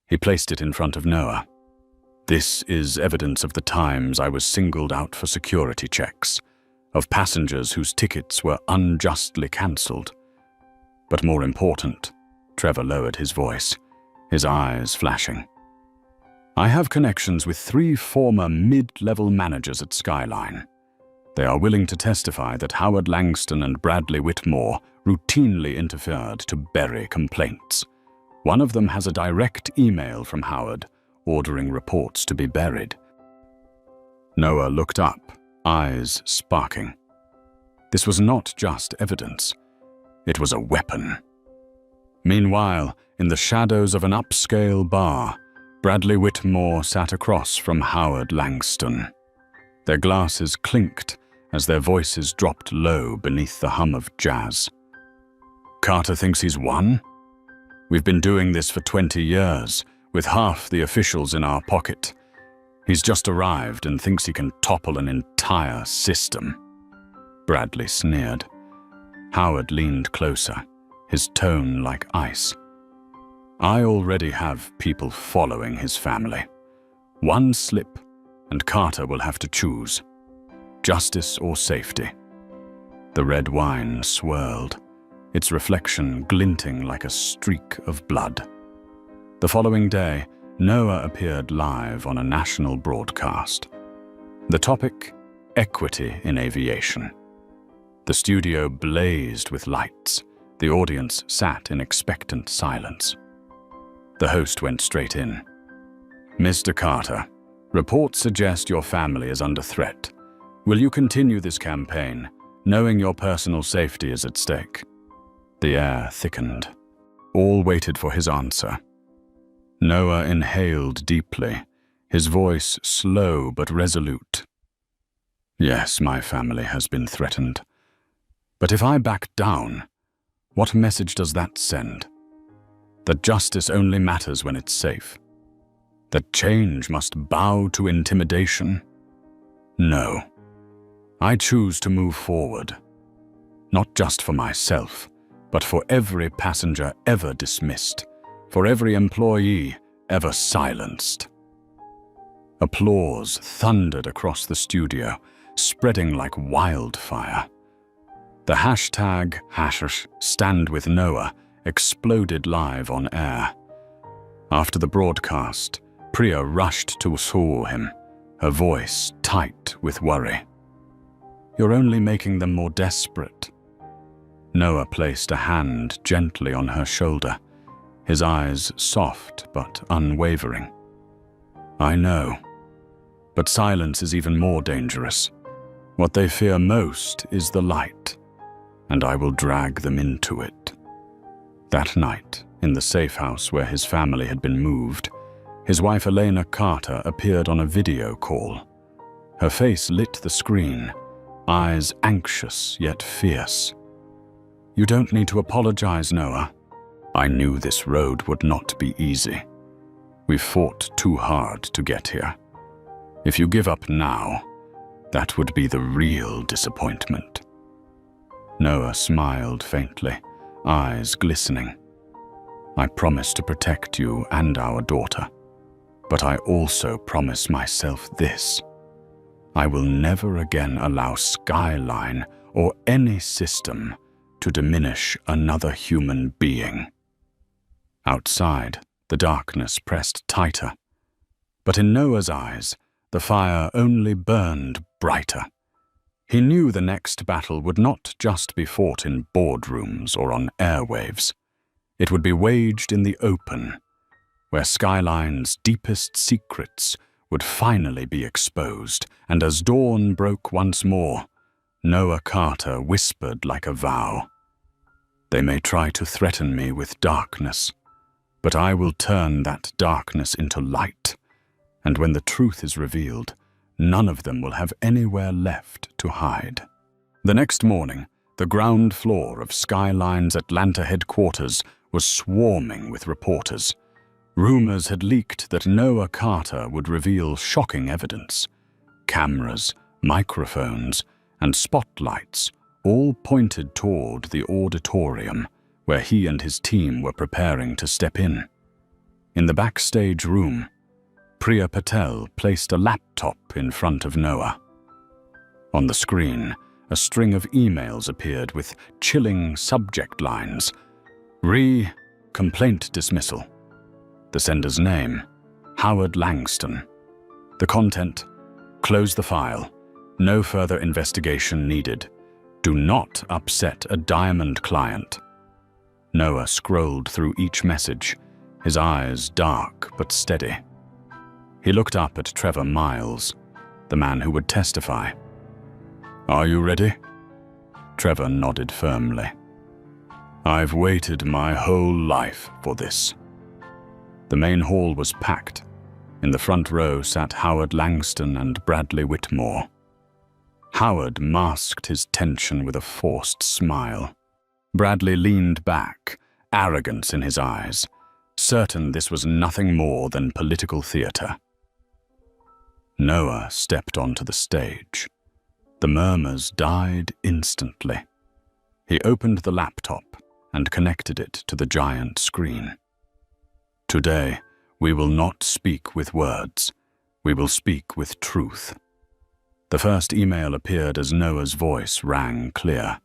He placed it in front of Noah. "This is evidence of the times I was singled out for security checks, of passengers whose tickets were unjustly cancelled. But more important," Trevor lowered his voice, his eyes flashing, "I have connections with 3 former mid-level managers at Skyline. They are willing to testify that Howard Langston and Bradley Whitmore routinely interfered to bury complaints. One of them has a direct email from Howard ordering reports to be buried." Noah looked up, eyes sparking. This was not just evidence. It was a weapon. Meanwhile, in the shadows of an upscale bar, Bradley Whitmore sat across from Howard Langston. Their glasses clinked as their voices dropped low beneath the hum of jazz. "Carter thinks he's won? We've been doing this for 20 years, with half the officials in our pocket. He's just arrived and thinks he can topple an entire system." Bradley sneered. Howard leaned closer, his tone like ice. "I already have people following his family. One slip, and Carter will have to choose. Justice or safety." The red wine swirled, its reflection glinting like a streak of blood. The following day, Noah appeared live on a national broadcast. The topic, equity in aviation. The studio blazed with lights. The audience sat in expectant silence. The host went straight in. "Mr. Carter, reports suggest your family is under threat. Will you continue this campaign, knowing your personal safety is at stake?" The air thickened. All waited for his answer. Noah inhaled deeply, his voice slow but resolute. "Yes, my family has been threatened. But if I back down, what message does that send? That justice only matters when it's safe? That change must bow to intimidation? No. I choose to move forward. Not just for myself, but for every passenger ever dismissed, for every employee ever silenced." Applause thundered across the studio, spreading like wildfire. The hashtag #StandWithNoah exploded live on air. After the broadcast, Priya rushed to assure him, her voice tight with worry. "You're only making them more desperate." Noah placed a hand gently on her shoulder, his eyes soft but unwavering. "I know, but silence is even more dangerous. What they fear most is the light, and I will drag them into it." That night, in the safe house where his family had been moved, his wife Elena Carter appeared on a video call. Her face lit the screen, eyes anxious yet fierce. "You don't need to apologize, Noah. I knew this road would not be easy. We've fought too hard to get here. If you give up now, that would be the real disappointment." Noah smiled faintly, eyes glistening. "I promise to protect you and our daughter, but I also promise myself this. I will never again allow Skyline or any system to diminish another human being." Outside, the darkness pressed tighter, but in Noah's eyes, the fire only burned brighter. He knew the next battle would not just be fought in boardrooms or on airwaves. It would be waged in the open, where Skyline's deepest secrets would finally be exposed. And as dawn broke once more, Noah Carter whispered like a vow, "They may try to threaten me with darkness, but I will turn that darkness into light, and when the truth is revealed, none of them will have anywhere left to hide." The next morning, the ground floor of Skyline's Atlanta headquarters was swarming with reporters. Rumors had leaked that Noah Carter would reveal shocking evidence. Cameras, microphones, and spotlights all pointed toward the auditorium where he and his team were preparing to step in. In the backstage room, Priya Patel placed a laptop in front of Noah. On the screen, a string of emails appeared with chilling subject lines. Complaint dismissal. The sender's name, Howard Langston. The content, close the file. No further investigation needed. Do not upset a Diamond client. Noah scrolled through each message, his eyes dark but steady. He looked up at Trevor Miles, the man who would testify. "Are you ready?" Trevor nodded firmly. "I've waited my whole life for this." The main hall was packed. In the front row sat Howard Langston and Bradley Whitmore. Howard masked his tension with a forced smile. Bradley leaned back, arrogance in his eyes, certain this was nothing more than political theater. Noah stepped onto the stage. The murmurs died instantly. He opened the laptop and connected it to the giant screen. "Today, we will not speak with words. We will speak with truth." The first email appeared as Noah's voice rang clear.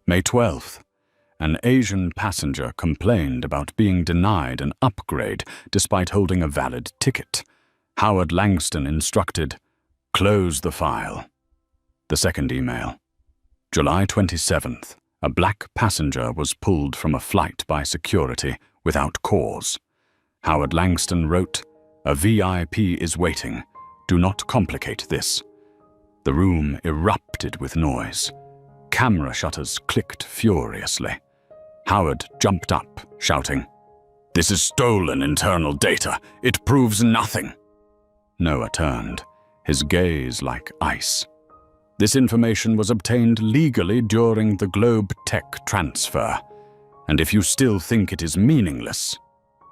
May 12th, an Asian passenger complained about being denied an upgrade despite holding a valid ticket. Howard Langston instructed, "Close the file." The second email. July 27th, a black passenger was pulled from a flight by security without cause. Howard Langston wrote, "A VIP is waiting. Do not complicate this." The room erupted with noise. Camera shutters clicked furiously. Howard jumped up, shouting, "This is stolen internal data. It proves nothing." Noah turned, his gaze like ice. "This information was obtained legally during the Globe Tech transfer, and if you still think it is meaningless..."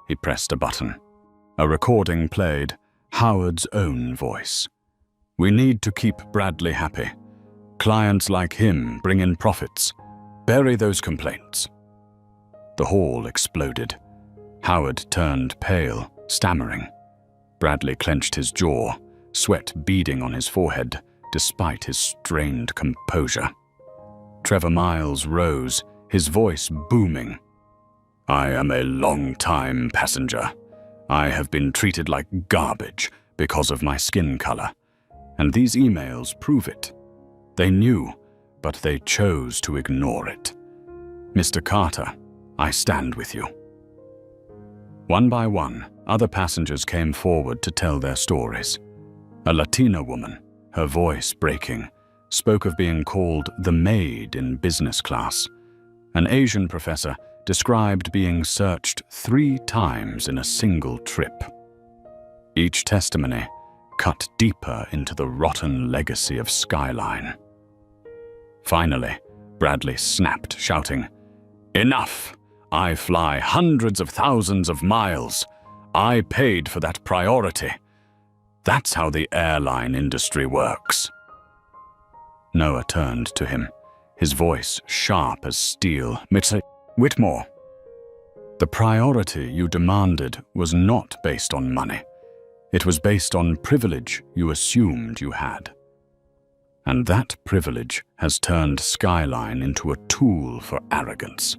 He pressed a button. A recording played, Howard's own voice. "We need to keep Bradley happy. Clients like him bring in profits. Bury those complaints." The hall exploded. Howard turned pale, stammering. Bradley clenched his jaw, sweat beading on his forehead, despite his strained composure. Trevor Miles rose, his voice booming. "I am a long-time passenger. I have been treated like garbage because of my skin color, and these emails prove it. They knew, but they chose to ignore it. Mr. Carter, I stand with you." One by one, other passengers came forward to tell their stories. A Latina woman, her voice breaking, spoke of being called the maid in business class. An Asian professor described being searched 3 times in a single trip. Each testimony cut deeper into the rotten legacy of Skyline. Finally, Bradley snapped, shouting, "Enough! I fly hundreds of thousands of miles. I paid for that priority. That's how the airline industry works." Noah turned to him, his voice sharp as steel. "Whitmore, the priority you demanded was not based on money. It was based on privilege you assumed you had. And that privilege has turned Skyline into a tool for arrogance."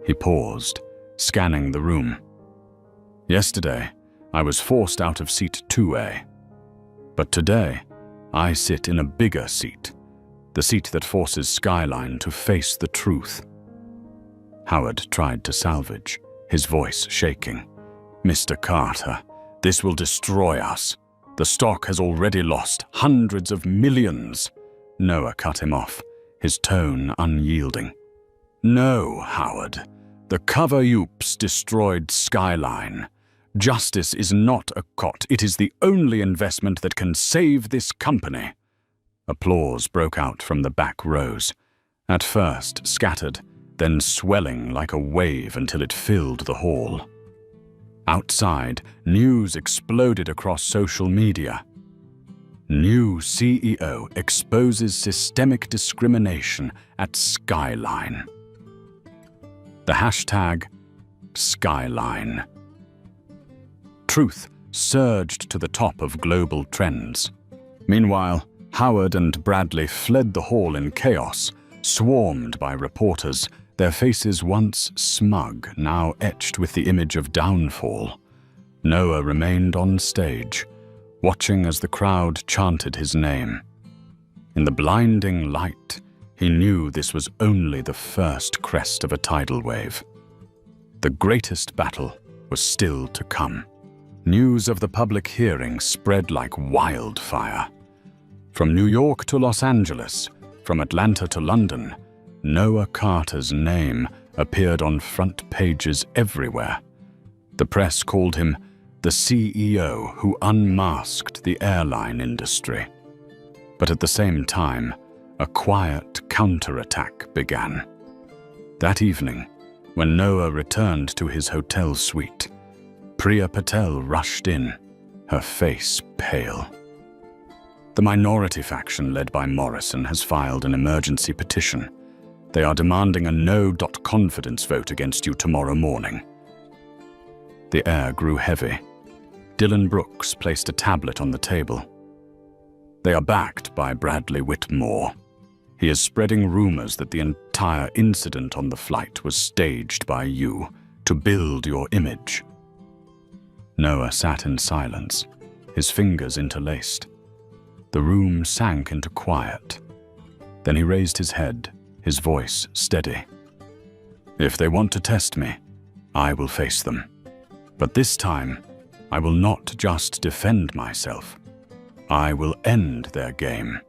He paused, scanning the room. "Yesterday, I was forced out of seat 2A. But today, I sit in a bigger seat, the seat that forces Skyline to face the truth." Howard tried to salvage, his voice shaking. "Mr. Carter, this will destroy us. The stock has already lost hundreds of millions." Noah cut him off, his tone unyielding. "No, Howard. The cover-oops destroyed Skyline. Justice is not a cot. It is the only investment that can save this company." Applause broke out from the back rows, at first scattered, then swelling like a wave until it filled the hall. Outside, news exploded across social media. "New CEO exposes systemic discrimination at Skyline." The hashtag Skyline. Truth surged to the top of global trends. Meanwhile, Howard and Bradley fled the hall in chaos, swarmed by reporters, their faces once smug, now etched with the image of downfall. Noah remained on stage, watching as the crowd chanted his name. In the blinding light, he knew this was only the first crest of a tidal wave. The greatest battle was still to come. News of the public hearing spread like wildfire. From New York to Los Angeles, from Atlanta to London, Noah Carter's name appeared on front pages everywhere. The press called him the CEO who unmasked the airline industry. But at the same time, a quiet counterattack began. That evening, when Noah returned to his hotel suite, Priya Patel rushed in, her face pale. The minority faction led by Morrison has filed an emergency petition. They are demanding a no-confidence vote against you tomorrow morning. The air grew heavy. Dylan Brooks placed a tablet on the table. They are backed by Bradley Whitmore. He is spreading rumors that the entire incident on the flight was staged by you to build your image. Noah sat in silence, his fingers interlaced. The room sank into quiet. Then he raised his head, his voice steady. "If they want to test me, I will face them. But this time, I will not just defend myself. I will end their game."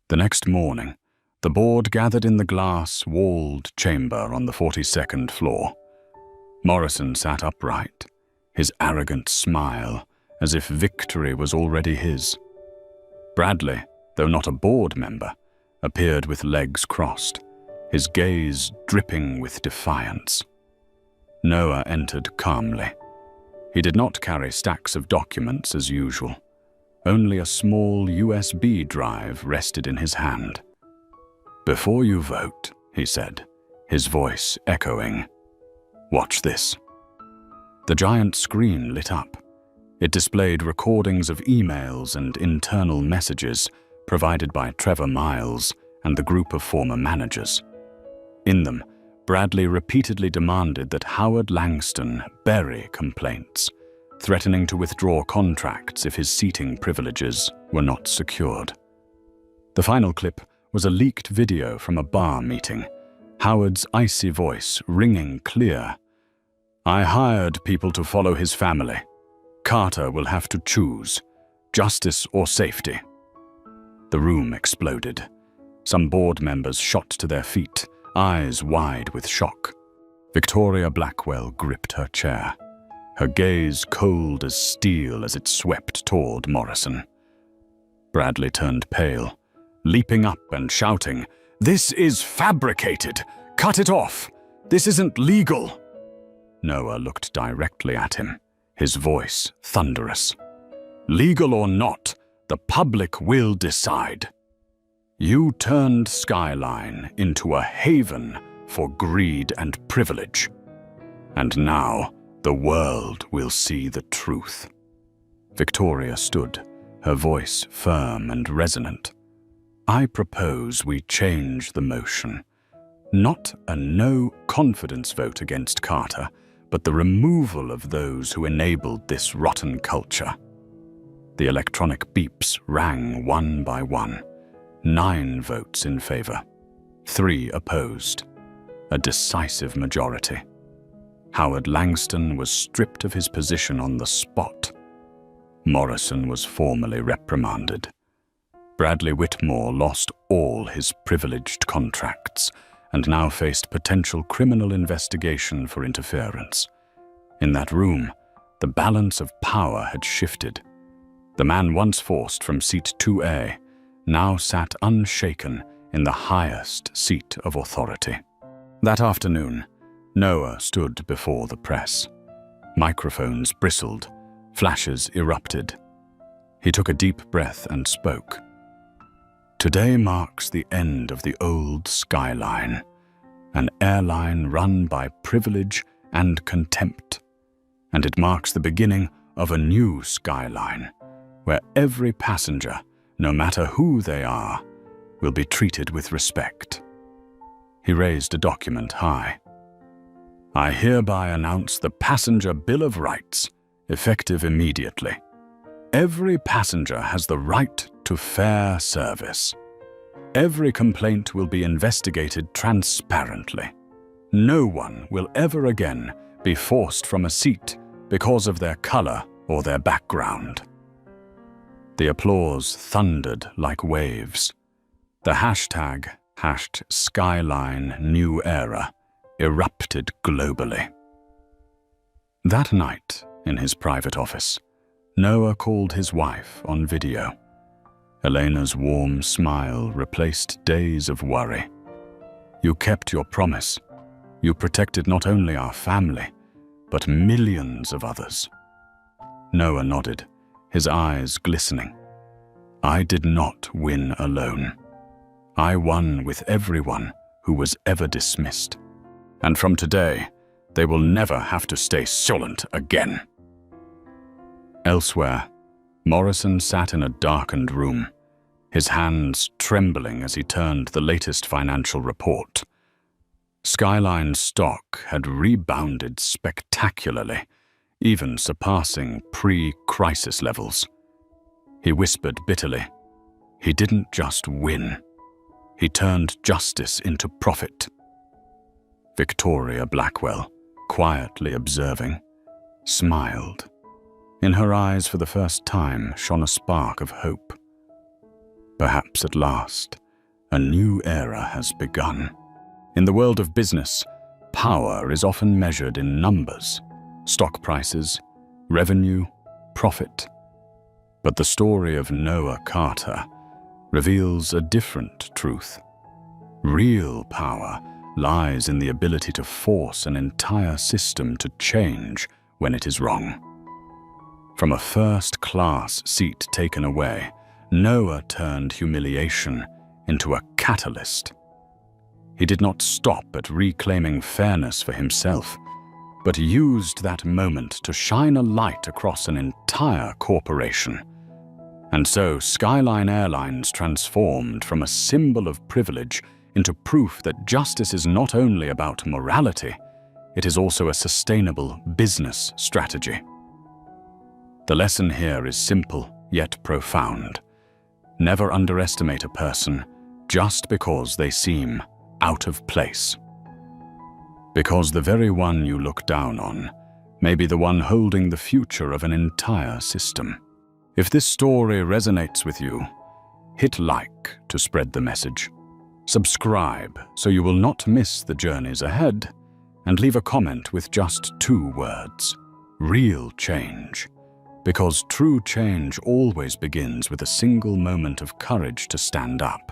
The next morning, the board gathered in the glass-walled chamber on the 42nd floor. Morrison sat upright, his arrogant smile as if victory was already his. Bradley, though not a board member, appeared with legs crossed, his gaze dripping with defiance. Noah entered calmly. He did not carry stacks of documents as usual. Only a small USB drive rested in his hand. "Before you vote," he said, his voice echoing, "watch this." The giant screen lit up. It displayed recordings of emails and internal messages provided by Trevor Miles and the group of former managers. In them, Bradley repeatedly demanded that Howard Langston bury complaints, threatening to withdraw contracts if his seating privileges were not secured. The final clip was a leaked video from a bar meeting, Howard's icy voice ringing clear. "I hired people to follow his family. Carter will have to choose, justice or safety." The room exploded. Some board members shot to their feet, eyes wide with shock. Victoria Blackwell gripped her chair, her gaze cold as steel as it swept toward Morrison. Bradley turned pale, leaping up and shouting, "This is fabricated! Cut it off! This isn't legal. Noah looked directly at him, his voice thunderous. Legal or not, the public will decide. You turned Skyline into a haven for greed and privilege. And now the world will see the truth. Victoria stood, her voice firm and resonant. I propose we change the motion. Not a no confidence vote against Carter, but the removal of those who enabled this rotten culture. The electronic beeps rang one by one. 9 votes in favor, 3 opposed. A decisive majority. Howard Langston was stripped of his position on the spot. Morrison was formally reprimanded. Bradley Whitmore lost all his privileged contracts and now faced potential criminal investigation for interference. In that room, the balance of power had shifted. The man once forced from seat 2A now sat unshaken in the highest seat of authority. That afternoon, Noah stood before the press. Microphones bristled, flashes erupted. He took a deep breath and spoke. Today marks the end of the old Skyline, an airline run by privilege and contempt. And it marks the beginning of a new Skyline, where every passenger, no matter who they are, will be treated with respect. He raised a document high. I hereby announce the Passenger Bill of Rights, effective immediately. Every passenger has the right to fair service. Every complaint will be investigated transparently. No one will ever again be forced from a seat because of their color or their background. The applause thundered like waves. The hashtag #SkylineNewEra erupted globally. That night, in his private office, Noah called his wife on video. Elena's warm smile replaced days of worry. You kept your promise. You protected not only our family, but millions of others. Noah nodded, his eyes glistening. I did not win alone. I won with everyone who was ever dismissed. And from today, they will never have to stay silent again. Elsewhere, Morrison sat in a darkened room, his hands trembling as he turned the latest financial report. Skyline stock had rebounded spectacularly, even surpassing pre-crisis levels. He whispered bitterly, he didn't just win. He turned justice into profit. Victoria Blackwell, quietly observing, smiled. In her eyes for the first time shone a spark of hope. Perhaps at last, a new era has begun. In the world of business, power is often measured in numbers, stock prices, revenue, profit. But the story of Noah Carter reveals a different truth. Real power lies in the ability to force an entire system to change when it is wrong. From a first-class seat taken away, Noah turned humiliation into a catalyst. He did not stop at reclaiming fairness for himself, but used that moment to shine a light across an entire corporation. And so Skyline Airlines transformed from a symbol of privilege into proof that justice is not only about morality, it is also a sustainable business strategy. The lesson here is simple yet profound. Never underestimate a person just because they seem out of place. Because the very one you look down on may be the one holding the future of an entire system. If this story resonates with you, hit like to spread the message. Subscribe so you will not miss the journeys ahead, and leave a comment with just 2 words: real change. Because true change always begins with a single moment of courage to stand up.